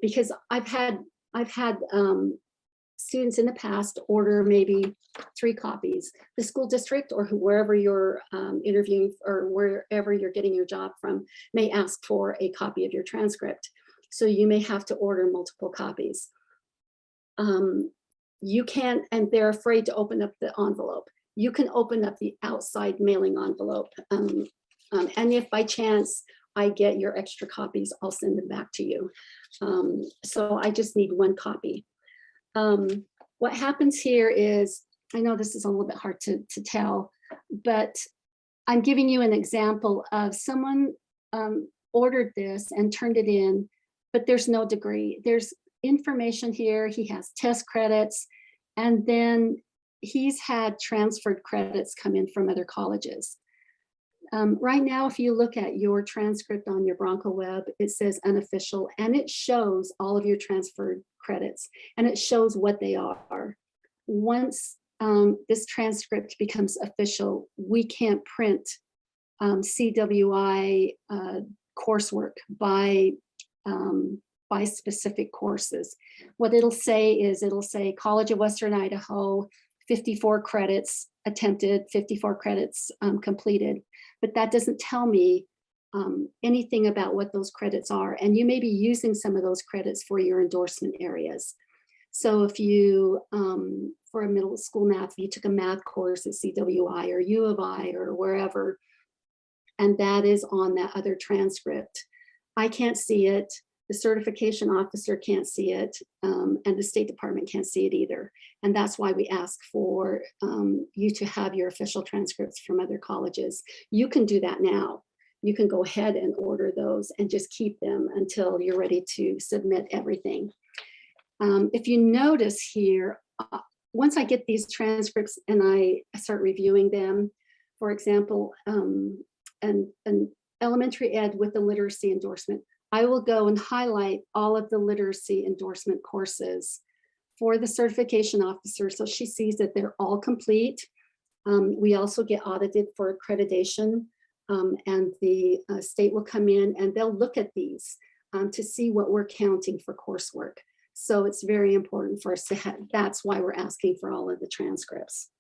Because I've had students in the past order maybe 3 copies. The school district or wherever you're interviewing or wherever you're getting your job from may ask for a copy of your transcript. So you may have to order multiple copies. You can, and they're afraid to open up the envelope. You can open up the outside mailing envelope. And if by chance I get your extra copies, I'll send them back to you. So I just need 1 copy. What happens here is, I know this is a little bit hard to tell, but I'm giving you an example of someone ordered this and turned it in, but there's no degree. There's information here. He has test credits, and then he's had transferred credits come in from other colleges. Right now, if you look at your transcript on your Bronco Web, it says unofficial, and it shows all of your transferred credits, and it shows what they are. Once this transcript becomes official, we can't print CWI coursework by specific courses. What it'll say is, it'll say College of Western Idaho, 54 credits attempted, 54 credits completed, but that doesn't tell me anything about what those credits are. And you may be using some of those credits for your endorsement areas. So if you, for a middle school math, you took a math course at CWI or U of I or wherever, and that is on that other transcript, I can't see it. The certification officer can't see it, and the State Department can't see it either. And that's why we ask for you to have your official transcripts from other colleges. You can do that now. You can go ahead and order those and just keep them until you're ready to submit everything. If you notice here, once I get these transcripts and I start reviewing them, for example, an elementary ed with the literacy endorsement, I will go and highlight all of the literacy endorsement courses for the certification officer, so she sees that they're all complete. We also get audited for accreditation, and the state will come in and they'll look at these to see what we're counting for coursework. So it's very important for us to have, that's why we're asking for all of the transcripts.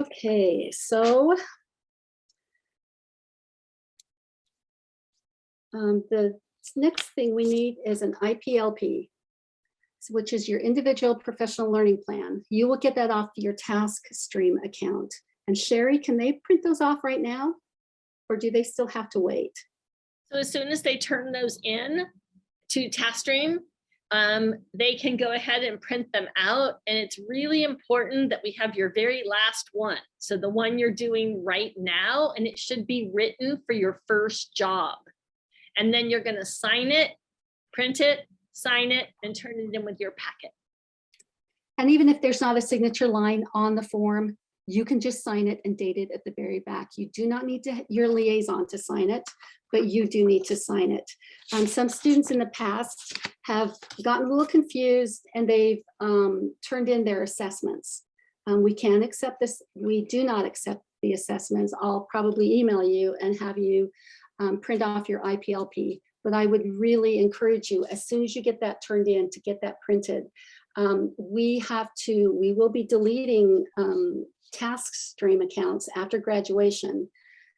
Okay, so the next thing we need is an IPLP, which is your individual professional learning plan. You will get that off your TaskStream account. And Sherry, can they print those off right now? Or do they still have to wait? So as soon as they turn those in, to TaskStream, they can go ahead and print them out. And it's really important that we have your very last one. So the one you're doing right now, and it should be written for your first job. And then you're going to sign it, print it, sign it, and turn it in with your packet. And even if there's not a signature line on the form, you can just sign it and date it at the very back. You do not need your liaison to sign it, but you do need to sign it. Some students in the past have gotten a little confused and they've turned in their assessments. We can't accept this. We do not accept the assessments. I'll probably email you and have you print off your IPLP. But I would really encourage you, as soon as you get that turned in, to get that printed. We will be deleting TaskStream accounts after graduation.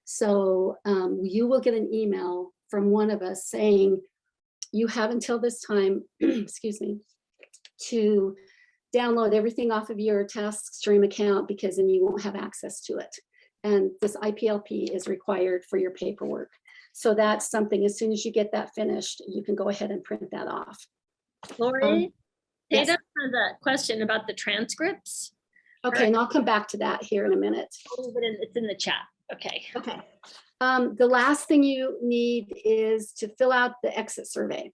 So you will get an email from one of us saying, you have until this time, excuse me, to download everything off of your TaskStream account, because then you won't have access to it. And this IPLP is required for your paperwork. So that's something, as soon as you get that finished, you can go ahead and print that off. Lori, Yes. Data has a question about the transcripts. Okay, and I'll come back to that here in a minute. Oh, but it's in the chat. Okay. Okay. The last thing you need is to fill out the exit survey.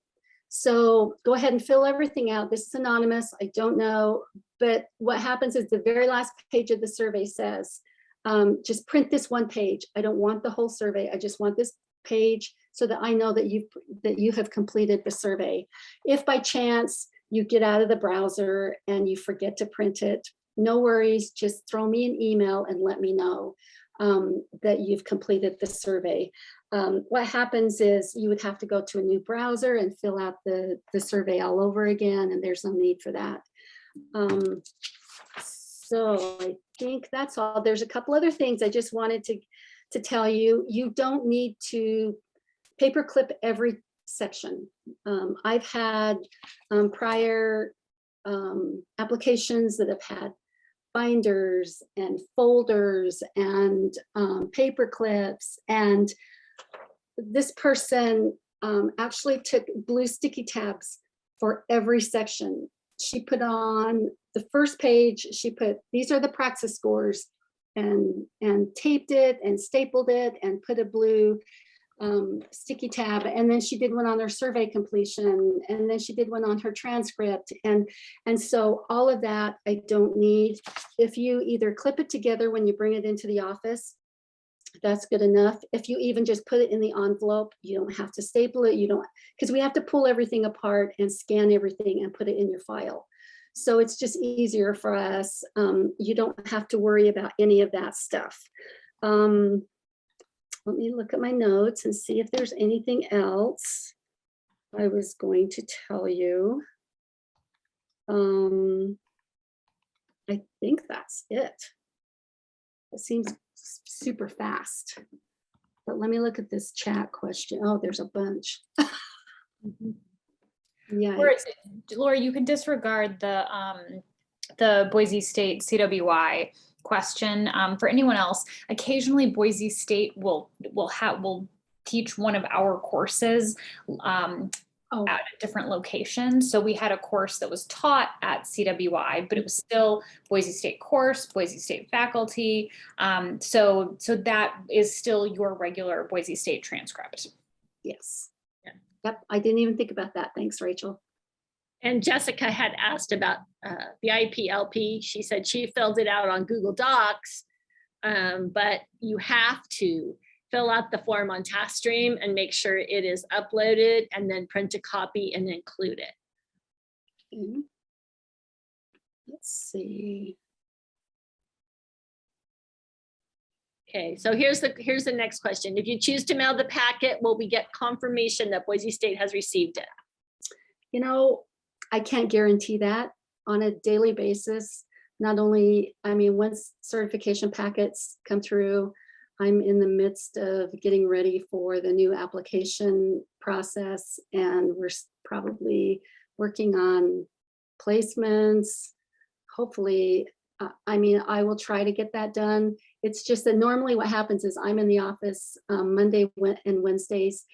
So go ahead and fill everything out. This is anonymous. I don't know, but what happens is the very last page of the survey says, just print this one page. I don't want the whole survey. I just want this page so that I know that you have completed the survey. If by chance you get out of the browser and you forget to print it, no worries, just throw me an email and let me know that you've completed the survey. What happens is you would have to go to a new browser and fill out the survey all over again, and there's no need for that. So I think that's all. There's a couple other things I just wanted to tell you. You don't need to paperclip every section. I've had prior applications that have had binders and folders and paper clips, and this person actually took blue sticky tabs for every section. She put on the first page, she put, these are the praxis scores, and taped it and stapled it and put a blue sticky tab, and then she did one on her survey completion, and then she did one on her transcript, and so all of that I don't need. If you either clip it together when you bring it into the office, that's good enough. If you even just put it in the envelope, you don't have to staple it, you don't, because we have to pull everything apart and scan everything and put it in your file. So it's just easier for us. You don't have to worry about any of that stuff. Let me look at my notes and see if there's anything else I was going to tell you. I think that's it. It seems super fast. But let me look at this chat question. Oh, there's a bunch. Yeah. Laura, you can disregard the Boise State CWI question. For anyone else, occasionally Boise State will teach one of our courses at a different location. So we had a course that was taught at CWI, but it was still Boise State course, Boise State faculty. So that is still your regular Boise State transcript. Yes. Yeah. Yep. I didn't even think about that. Thanks, Rachel. And Jessica had asked about the IPLP. She said she filled it out on Google Docs, but you have to fill out the form on TaskStream and make sure it is uploaded, and then print a copy and include it. Okay. Let's see. Okay, so here's the next question. If you choose to mail the packet, will we get confirmation that Boise State has received it? You know, I can't guarantee that on a daily basis. Not only, I mean, once certification packets come through, I'm in the midst of getting ready for the new application process, and we're probably working on placements. Hopefully, I mean, I will try to get that done. It's just that normally what happens is I'm in the office Monday and Wednesdays.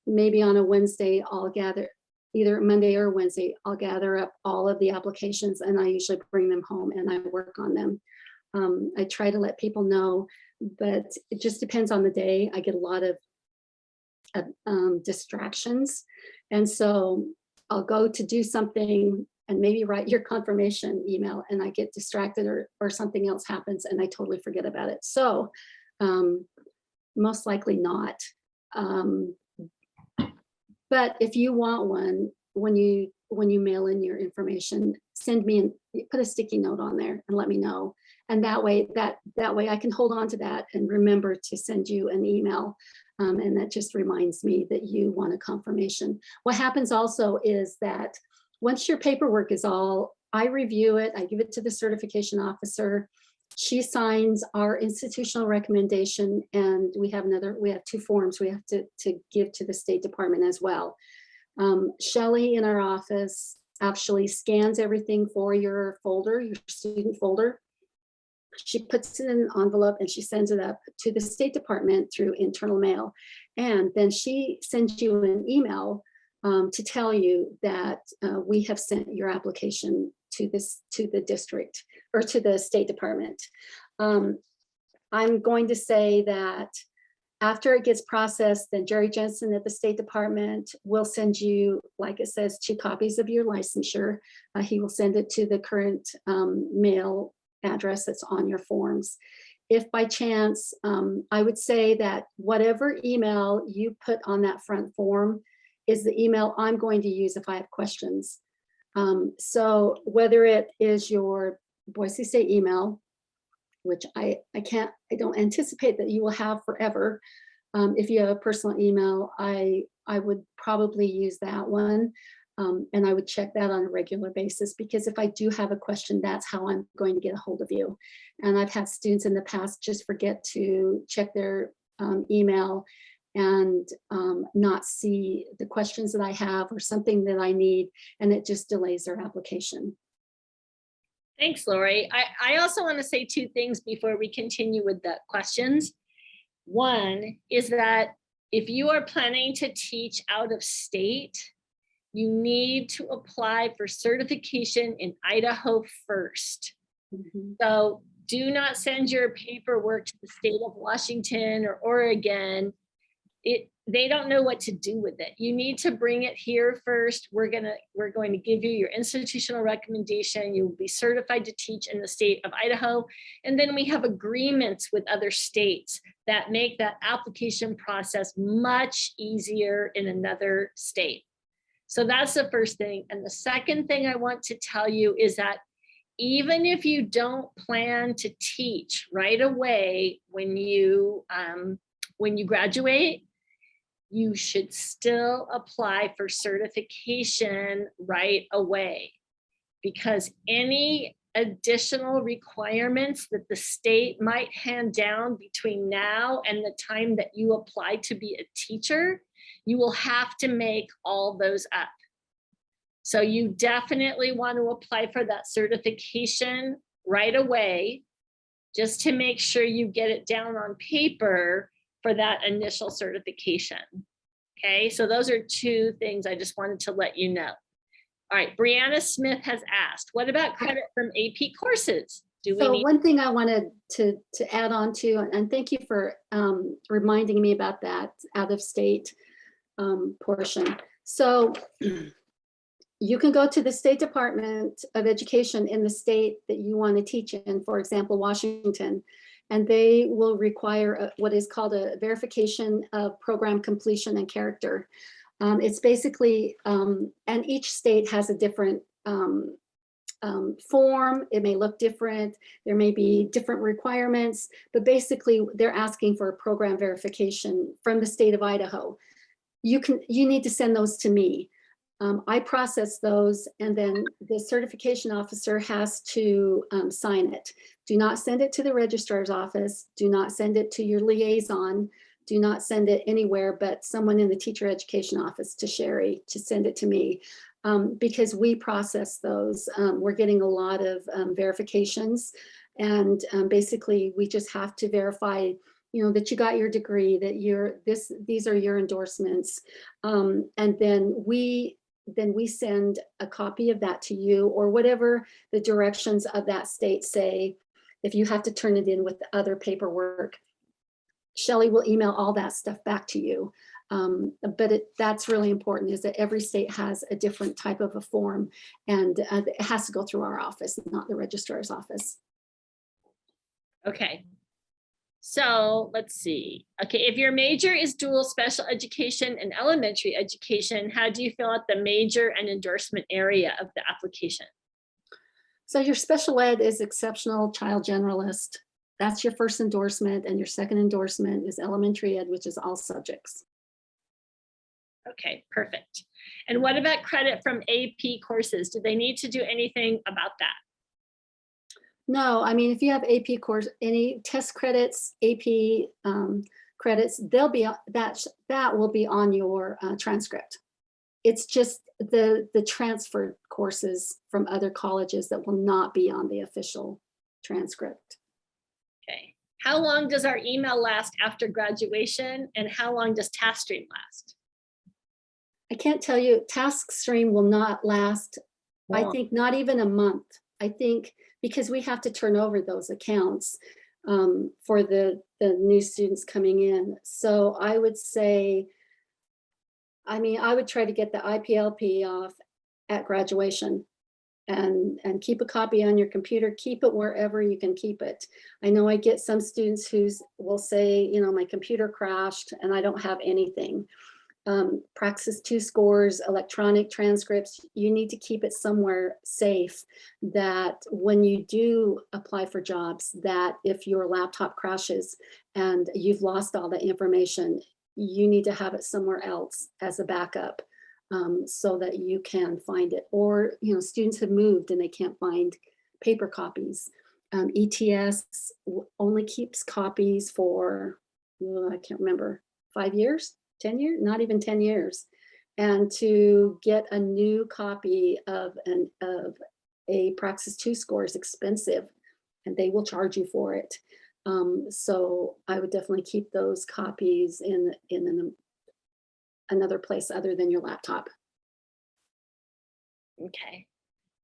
maybe on a Wednesday, I'll gather, either Monday or Wednesday, I'll gather up all of the applications and I usually bring them home and I work on them. I try to let people know, but it just depends on the day. I get a lot of distractions. And so I'll go to do something and maybe write your confirmation email and I get distracted or something else happens and I totally forget about it. So most likely not. But if you want one, when you mail in your information, send me and put a sticky note on there and let me know. And that way I can hold on to that and remember to send you an email. And that just reminds me that you want a confirmation. What happens also is that once your paperwork is all, I review it, I give it to the certification officer. She signs our institutional recommendation, and we have 2 forms we have to give to the State Department as well. Shelley in our office actually scans everything for your folder, your student folder. She puts it in an envelope and she sends it up to the State Department through internal mail. And then she sends you an email to tell you that we have sent your application to the district or to the State Department. I'm going to say that after it gets processed, then Jerry Jensen at the State Department will send you, like it says, 2 copies of your licensure. He will send it to the current mail address that's on your forms. If by chance, I would say that whatever email you put on that front form is the email I'm going to use if I have questions. So whether it is your Boise State email, which I don't anticipate that you will have forever. If you have a personal email, I would probably use that one. And I would check that on a regular basis, because if I do have a question, that's how I'm going to get a hold of you. And I've had students in the past just forget to check their email and not see the questions that I have or something that I need, and it just delays their application. Thanks, Lori. I also want to say 2 things before we continue with the questions. One is that if you are planning to teach out of state, you need to apply for certification in Idaho first. Mhm. So do not send your paperwork to the state of Washington or Oregon. They don't know what to do with it. You need to bring it here first. We're going to give you your institutional recommendation. You will be certified to teach in the state of Idaho. And then we have agreements with other states that make that application process much easier in another state. So that's the first thing. And the second thing I want to tell you is that even if you don't plan to teach right away when you graduate, you should still apply for certification right away, because any additional requirements that the state might hand down between now and the time that you apply to be a teacher, you will have to make all those up. So you definitely want to apply for that certification right away, just to make sure you get it down on paper for that initial certification. Okay, so those are 2 things I just wanted to let you know. All right, Brianna Smith has asked, what about credit from AP courses? Do we So need? one thing I wanted to add on to, and thank you for reminding me about that out of state portion. So you can go to the State Department of Education in the state that you want to teach in, for example, Washington, and they will require what is called a verification of program completion and character. It's basically, and each state has a different form. It may look different. There may be different requirements, but basically they're asking for a program verification from the state of Idaho. You need to send those to me. I process those, and then the certification officer has to sign it. Do not send it to the registrar's office. Do not send it to your liaison. Do not send it anywhere but someone in the teacher education office, to Sherry, to send it to me, because we process those. We're getting a lot of verifications, and basically we just have to verify you know, that you got your degree, that these are your endorsements. And then we send a copy of that to you, or whatever the directions of that state say. If you have to turn it in with the other paperwork, Shelley will email all that stuff back to you. But that's really important, is that every state has a different type of a form, and it has to go through our office, not the registrar's office. Okay. So let's see. Okay, if your major is dual special education and elementary education, how do you fill out the major and endorsement area of the application? So your special ed is exceptional child generalist. That's your first endorsement, and your second endorsement is elementary ed, which is all subjects. Okay, perfect. And what about credit from AP courses? Do they need to do anything about that? No, I mean, if you have AP course, any test credits, AP credits, they'll be that will be on your transcript. It's just the transferred courses from other colleges that will not be on the official transcript. Okay. How long does our email last after graduation, and how long does task stream last? I can't tell you, task stream will not last, I Long. think not even a month. I think because we have to turn over those accounts for the new students coming in. So I would say, I mean, I would try to get the IPLP off at graduation, and keep a copy on your computer, keep it wherever you can keep it. I know I get some students who will say, you know, my computer crashed and I don't have anything. Praxis 2 scores, electronic transcripts, you need to keep it somewhere safe, that when you do apply for jobs, that if your laptop crashes and you've lost all the information, you need to have it somewhere else as a backup, so that you can find it. Or, you know, students have moved and they can't find paper copies. ETS only keeps copies for, I can't remember, 5 years? 10 years, not even 10 years. And to get a new copy of a Praxis 2 score is expensive, and they will charge you for it. So I would definitely keep those copies in another place other than your laptop. Okay.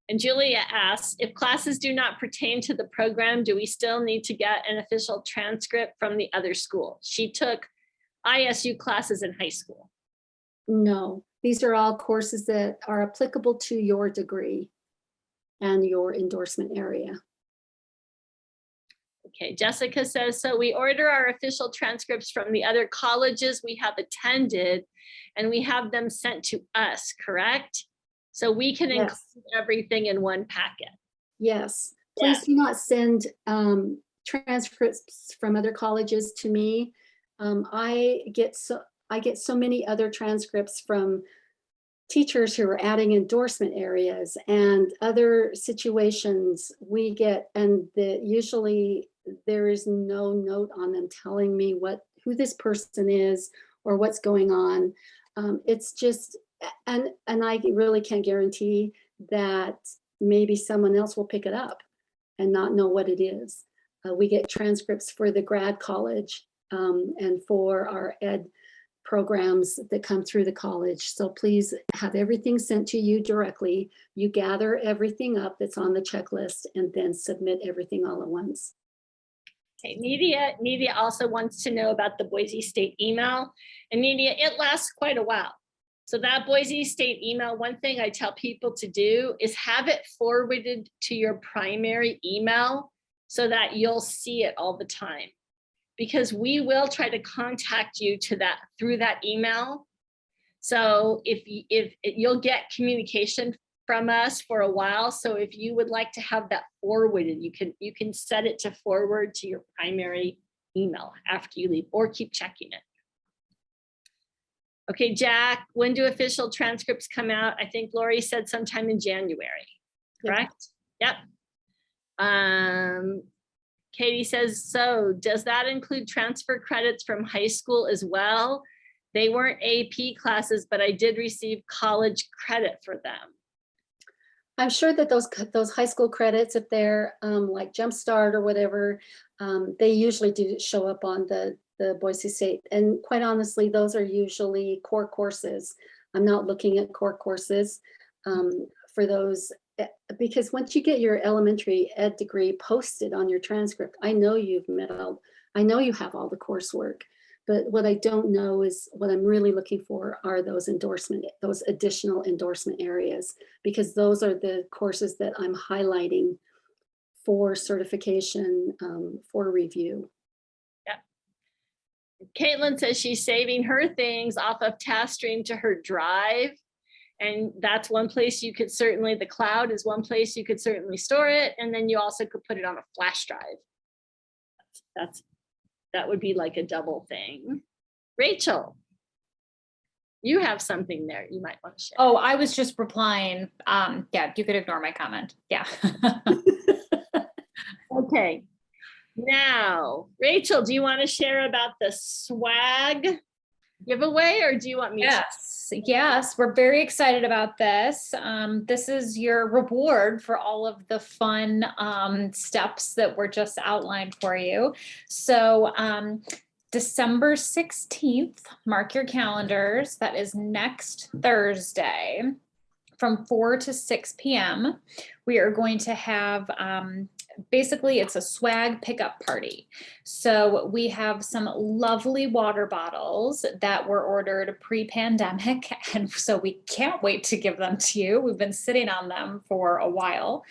And Julia asks, if classes do not pertain to the program, do we still need to get an official transcript from the other school? She took ISU classes in high school. No, these are all courses that are applicable to your degree and your endorsement area. Okay, Jessica says, so we order our official transcripts from the other colleges we have attended, and we have them sent to us, correct? So we can Yes. include everything in one packet. Yes, please do not send transcripts from other colleges to me. I get so many other transcripts from teachers who are adding endorsement areas and other situations we get, and usually there is no note on them telling me who this person is or what's going on. It's just, and I really can't guarantee that maybe someone else will pick it up and not know what it is. We get transcripts for the grad college and for our ed programs that come through the college. So please have everything sent to you directly. You gather everything up that's on the checklist and then submit everything all at once. Okay, Nidia also wants to know about the Boise State email. And Nidia, it lasts quite a while. So that Boise State email, one thing I tell people to do is have it forwarded to your primary email so that you'll see it all the time. Because we will try to contact you through that email. So if you'll get communication from us for a while. So if you would like to have that forwarded, you can set it to forward to your primary email after you leave, or keep checking it. Okay, Jack, when do official transcripts come out? I think Lori said sometime in January, correct? Yep. Katie says, so does that include transfer credits from high school as well? They weren't AP classes, but I did receive college credit for them. I'm sure that those high school credits, if they're like Jumpstart or whatever, they usually do show up on the Boise State. And quite honestly, those are usually core courses. I'm not looking at core courses for those, because once you get your elementary ed degree posted on your transcript, I know you've met all, I know you have all the coursework. But what I don't know is what I'm really looking for are those additional endorsement areas, because those are the courses that I'm highlighting for certification for review. Caitlin says she's saving her things off of TaskStream to her drive. And that's one place you could certainly, the cloud is one place you could certainly store it. And then you also could put it on a flash drive. That would be like a double thing. Rachel, you have something there you might want to share. Oh, I was just replying. Yeah, you could ignore my comment. Yeah. Okay. Now, Rachel, do you want to share about the swag giveaway, or do you want me to? Yes, we're very excited about this. This is your reward for all of the fun steps that were just outlined for you. So December 16th, mark your calendars. That is next Thursday from 4 to 6 p.m. We are going to have basically it's a swag pickup party. So we have some lovely water bottles that were ordered pre-pandemic. And so we can't wait to give them to you. We've been sitting on them for a while.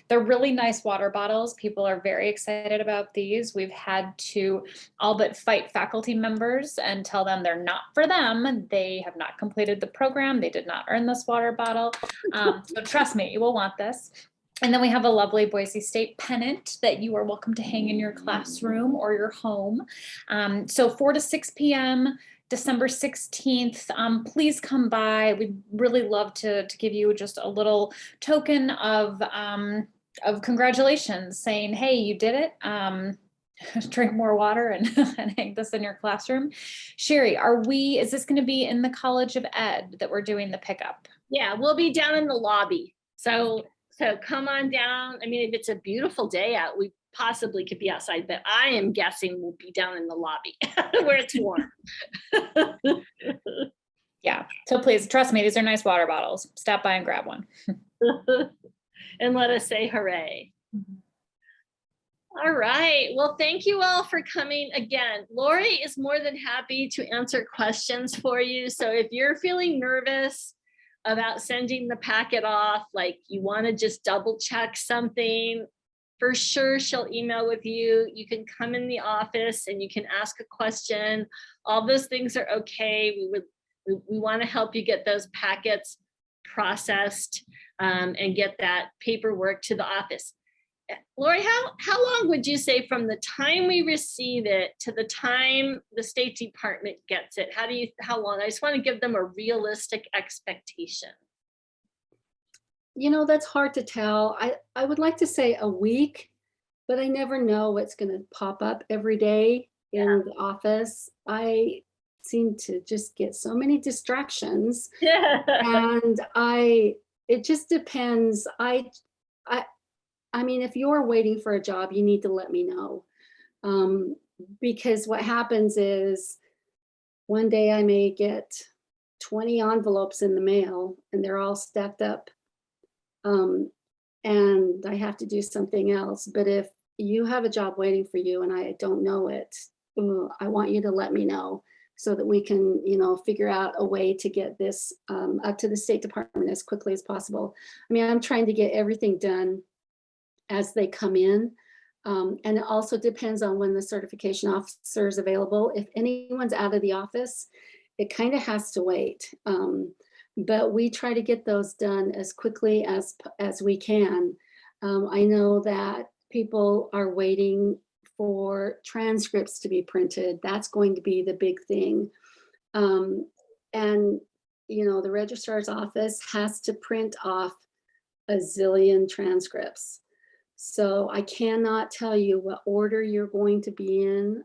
They're really nice water bottles. People are very excited about these. We've had to all but fight faculty members and tell them they're not for them. They have not completed the program. They did not earn this water bottle. So trust me, you will want this. And then we have a lovely Boise State pennant that you are welcome to hang in your classroom or your home. So 4 to 6 p.m. December 16th, please come by. We'd really love to give you just a little token of congratulations, saying, hey, you did it. Drink more water and hang this in your classroom. Sherry, is this going to be in the College of Ed that we're doing the pickup? Yeah, we'll be down in the lobby. So come on down. I mean, if it's a beautiful day out, we possibly could be outside, but I am guessing we'll be down in the lobby where it's warm. Yeah, so please trust me, these are nice water bottles. Stop by and grab one. And let us say hooray. All right, well, thank you all for coming again. Lori is more than happy to answer questions for you. So if you're feeling nervous about sending the packet off, like you want to just double check something, for sure she'll email with you. You can come in the office and you can ask a question. All those things are okay. We want to help you get those packets processed and get that paperwork to the office. Lori, how long would you say from the time we receive it to the time the State Department gets it? How long? I just want to give them a realistic expectation. You know, that's hard to tell. I would like to say a week, but I never know what's going to pop up every day in the office. I seem to just get so many distractions. And it just depends. I mean, if you're waiting for a job, you need to let me know. Because what happens is one day I may get 20 envelopes in the mail and they're all stacked up. And I have to do something else. But if you have a job waiting for you and I don't know it, I want you to let me know so that we can, figure out a way to get this up to the State Department as quickly as possible. I mean, I'm trying to get everything done as they come in. And it also depends on when the certification officer is available. If anyone's out of the office, it kind of has to wait. But we try to get those done as quickly as we can. I know that people are waiting for transcripts to be printed. That's going to be the big thing. And, the registrar's office has to print off a zillion transcripts. So I cannot tell you what order you're going to be in.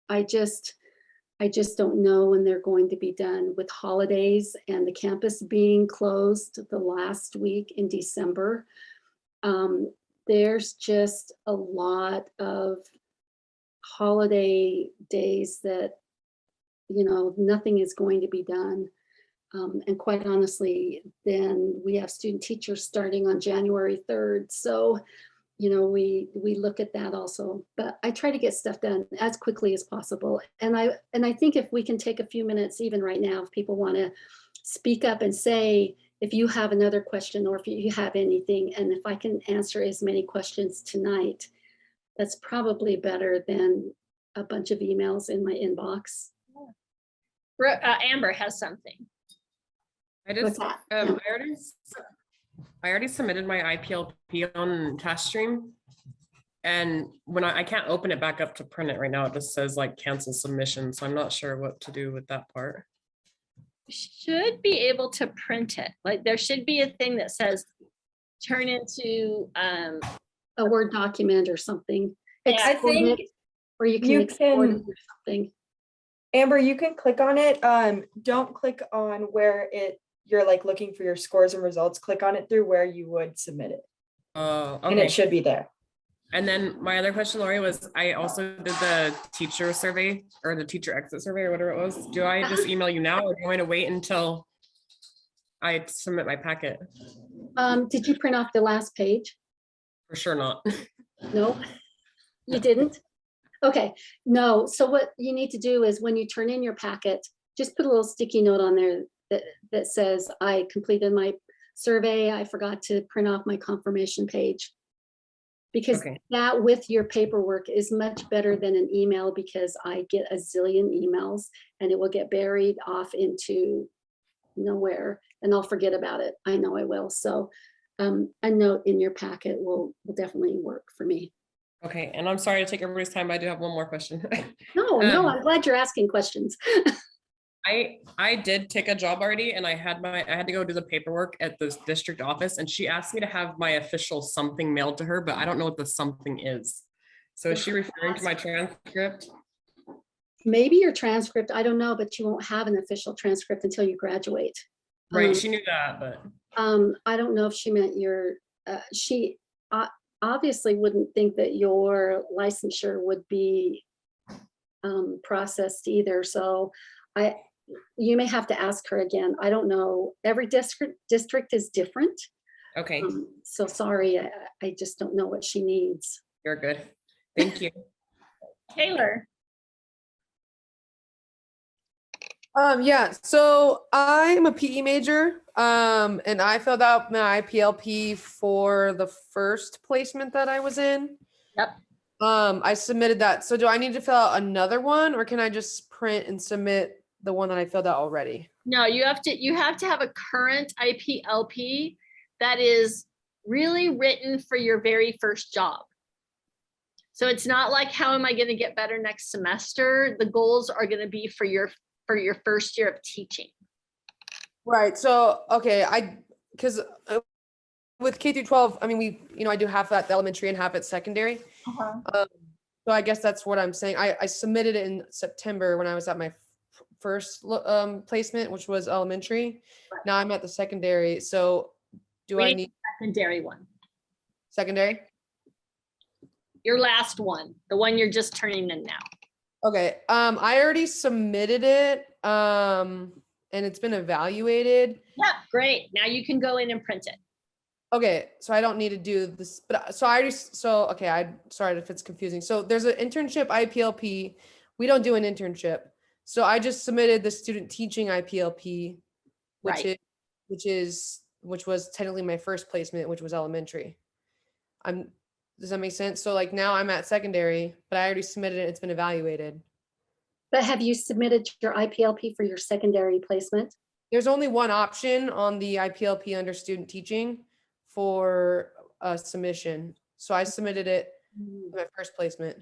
I I just don't know when they're going to be done with holidays and the campus being closed the last week in December. There's just a lot of holiday days that, you know, nothing is going to be done. And quite honestly, then we have student teachers starting on January 3rd. So, you know, we look at that also, but I try to get stuff done as quickly as possible. And I think if we can take a few minutes, even right now, if people want to speak up and say, if you have another question or if you have anything, and if I can answer as many questions tonight, that's probably better than a bunch of emails in my inbox. Amber has something. I What's just, that? I already submitted my IPLP on Task Stream. And when I can't open it back up to print it right now, it just says like cancel submission. So I'm not sure what to do with that part. Should be able to print it. Like there should be a thing that says turn into A Word document or something. Yeah, I Export think it, or you can you export it can- or something. Amber, you can click on it. Don't click on where you're like looking for your scores and results. Click on it through where you would submit it. Oh, And okay. it should be there. And then my other question, Lori, was I also did the teacher survey or the teacher exit survey or whatever it was. Do I just email you now or do I want to wait until I submit my packet? Did you print off the last page? For sure not. No, you didn't? Okay, no. So what you need to do is when you turn in your packet, just put a little sticky note on there that says, I completed my survey. I forgot to print off my confirmation page. Because Okay. that with your paperwork is much better than an email, because I get a zillion emails and it will get buried off into nowhere and I'll forget about it. I know I will. So a note in your packet will definitely work for me. Okay. And I'm sorry to take everybody's time. But I do have one more question. No, I'm glad you're asking questions. I did take a job already and I had to go do the paperwork at the district office and she asked me to have my official something mailed to her, but I don't know what the something is. So is she referring to my transcript? Maybe your transcript, I don't know, but you won't have an official transcript until you graduate. Right, she knew that, but I don't know if she meant your, she obviously wouldn't think that your licensure would be processed either. So you may have to ask her again. I don't know. Every district is different. okay, So sorry, I just don't know what she needs. you're good. Thank you. Taylor. Yeah, so I'm a PE major, and I filled out my IPLP for the first placement that I was in. Yep. I submitted that. So do I need to fill out another one, or can I just print and submit the one that I filled out already? No, you have to have a current IPLP that is really written for your very first job. So it's not like, how am I going to get better next semester? The goals are going to be for your first year of teaching. Right. So, okay, because with K through 12, I mean, I do half at the elementary and half at secondary. So I guess that's what I'm saying. I submitted it in September when I was at my first placement, which was elementary. Right. Now I'm at the secondary. So I need Secondary one? secondary? Your last one, the one you're just turning in now. Okay. I already submitted it. And it's been evaluated. Yeah, great. Now you can go in and print it. Okay, so I don't need to do this, but okay, I'm sorry if it's confusing. So there's an internship IPLP. We don't do an internship. So I just submitted the student teaching IPLP, Right. which was technically my first placement, which was elementary. Does that make sense? So like now I'm at secondary, but I already submitted it. It's been evaluated. But have you submitted your IPLP for your secondary placement? There's only one option on the IPLP under student teaching for a submission. So I submitted it in my first placement.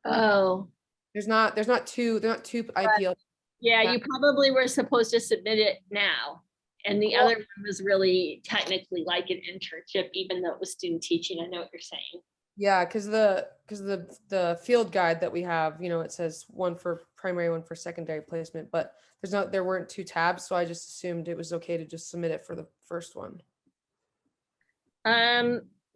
Oh, They're not two IPLP. yeah, you probably were supposed to submit it now. And the other one was really technically like an internship, even though it was student teaching. I know what you're saying. Yeah, because the field guide that we have, you know, it says one for primary, one for secondary placement, but there weren't two tabs, so I just assumed it was okay to just submit it for the first one.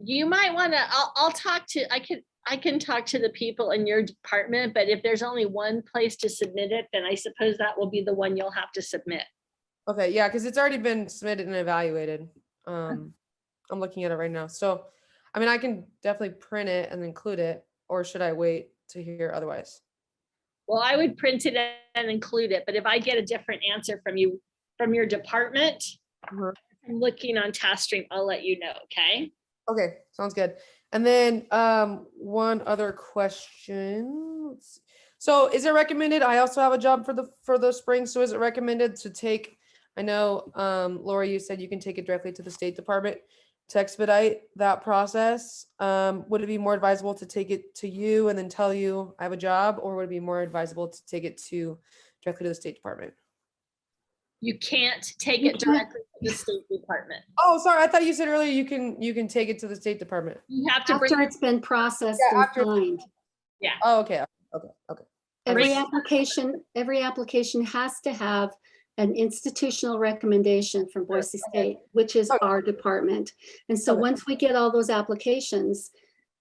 You might want to, I'll talk to, I can talk to the people in your department, but if there's only one place to submit it, then I suppose that will be the one you'll have to submit. Okay, yeah, because it's already been submitted and evaluated. I'm looking at it right now. So, I mean, I can definitely print it and include it, or should I wait to hear otherwise? Well, I would print it and include it, but if I get a different answer from you, from your department, Mhm. I'm looking on task stream, I'll let you know, okay? Okay, sounds good. And then one other question. Let's see. So is it recommended? I also have a job for the spring. So is it recommended to take? I know, Laura, you said you can take it directly to the State Department to expedite that process. Would it be more advisable to take it to you and then tell you I have a job, or would it be more advisable to take it directly to the State Department? You can't take You it can't. directly to the State Department. Oh, sorry. I thought you said earlier you can take it to the State Department. You have to bring, After it's been processed Yeah, and after- signed. yeah. Oh, okay. Okay. Every Understood. application has to have an institutional recommendation from Boise Okay. State, which is Okay. our department. And so Okay. once we get all those applications,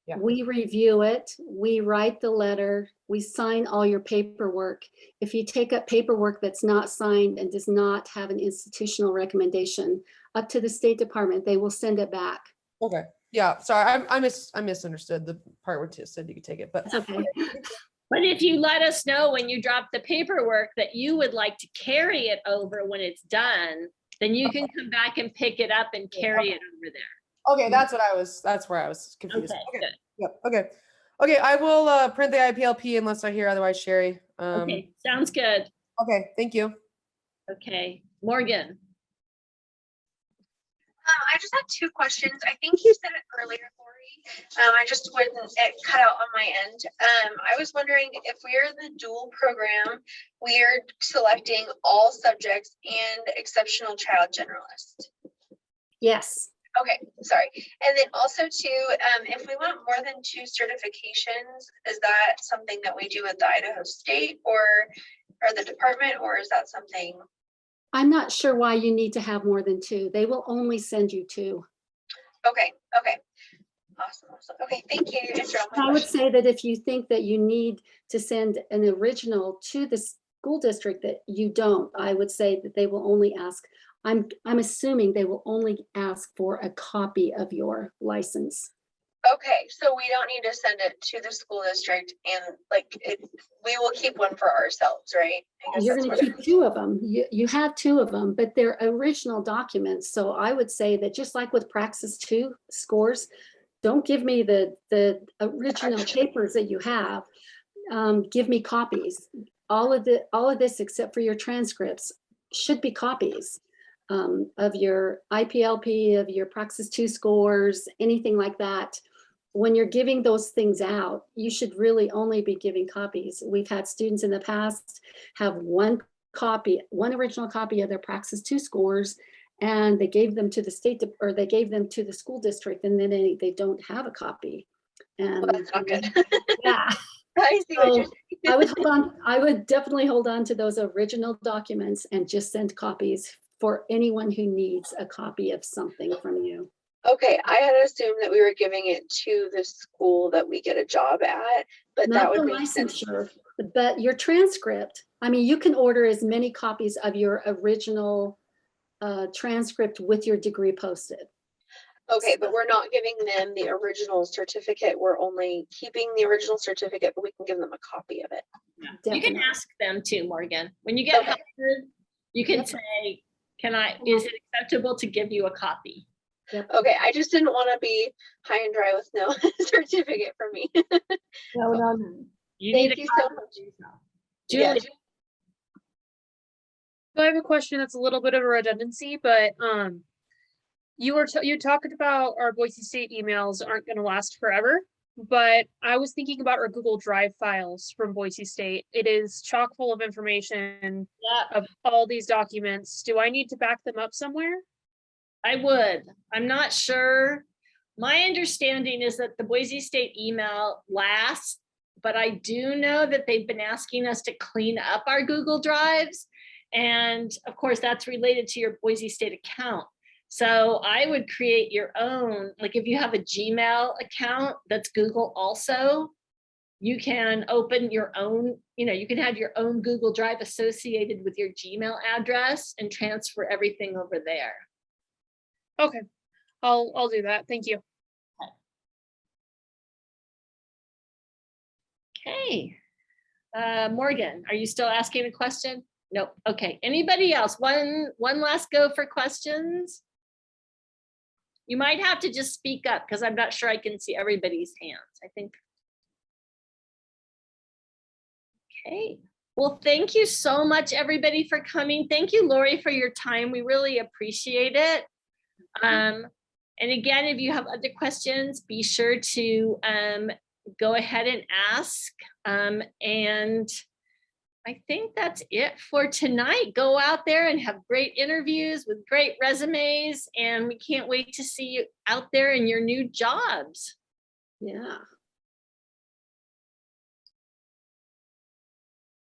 Yeah. we review it, we write the letter, we sign all your paperwork. If you take up paperwork that's not signed and does not have an institutional recommendation, up to the State Department, they will send it back. Okay. Yeah. Sorry, I misunderstood the part where it said you could take it, but It's okay. But if you let us know when you drop the paperwork that you would like to carry it over when it's done, then you can come back and pick it up and carry it over there. okay, that's where I was confused. Okay, Okay. good. Yep. Okay. Okay. I will print the IPLP unless I hear otherwise, Sherry. Okay, sounds good. Okay. Thank you. Okay, Morgan. I just had two questions. I think you said it earlier, Lori. I just wasn't, it cut out on my end. I was wondering if we're the dual program, we're selecting all subjects and exceptional child generalist. Yes. Okay, sorry. And then also too, if we want more than 2 certifications, is that something that we do with the Idaho State or the department, or is that something? I'm not sure why you need to have more than 2. They will only send you 2. Okay. Awesome. Okay, thank you. You answered all my I would questions. say that if you think that you need to send an original to the school district that you don't, I would say that they will only ask, I'm assuming they will only ask for a copy of your license. Okay, so we don't need to send it to the school district and we will keep one for ourselves, right? I guess You're that's going to what keep 2 of them. You have 2 of them, but they're original documents. So I would say that just like with Praxis 2 scores, don't give me the original papers that you have. Give me copies. All of this, except for your transcripts, should be copies of your IPLP, of your Praxis 2 scores, anything like that. When you're giving those things out, you should really only be giving copies. We've had students in the past have one original copy of their Praxis 2 scores, and they gave them to the state or they gave them to the school district, and then they don't have a copy. And that's not good. yeah. I see what you're saying. I would definitely hold on to those original documents and just send copies for anyone who needs a copy of something from you. Okay, I had assumed that we were giving it to the school that we get a job at, but that Not the would make sense. licensure, but your transcript. I mean, you can order as many copies of your original transcript with your degree posted. Okay, but we're not giving them the original certificate. We're only keeping the original certificate, but we can give them a copy of it. Yeah. You can ask them too, Morgan. When you get hired, you can say, is it acceptable to give you a copy? Yep. Okay, I just didn't want to be high and dry with no certificate for me. No. Thank you so much. Julie. Yes. So I have a question that's a little bit of a redundancy, but you talked about our Boise State emails aren't going to last forever, but I was thinking about our Google Drive files from Boise State. It is chock full of information of all these documents. Do I need to back them up somewhere? I would. I'm not sure My understanding is that the Boise State email lasts, but I do know that they've been asking us to clean up our Google Drives. And of course, that's related to your Boise State account. So I would create your own, like if you have a Gmail account that's Google also, you can open your own, you can have your own Google Drive associated with your Gmail address and transfer everything over there. Okay, I'll do that. Thank you. Okay. Morgan, are you still asking a question? No. Okay. Anybody else? One last go for questions. You might have to just speak up because I'm not sure I can see everybody's hands. I think. Okay. Well, thank you so much, everybody, for coming. Thank you, Lori, for your time. We really appreciate it. And again, if you have other questions, be sure to go ahead and ask. And I think that's it for tonight. Go out there and have great interviews with great resumes. And we can't wait to see you out there in your new jobs. Yeah.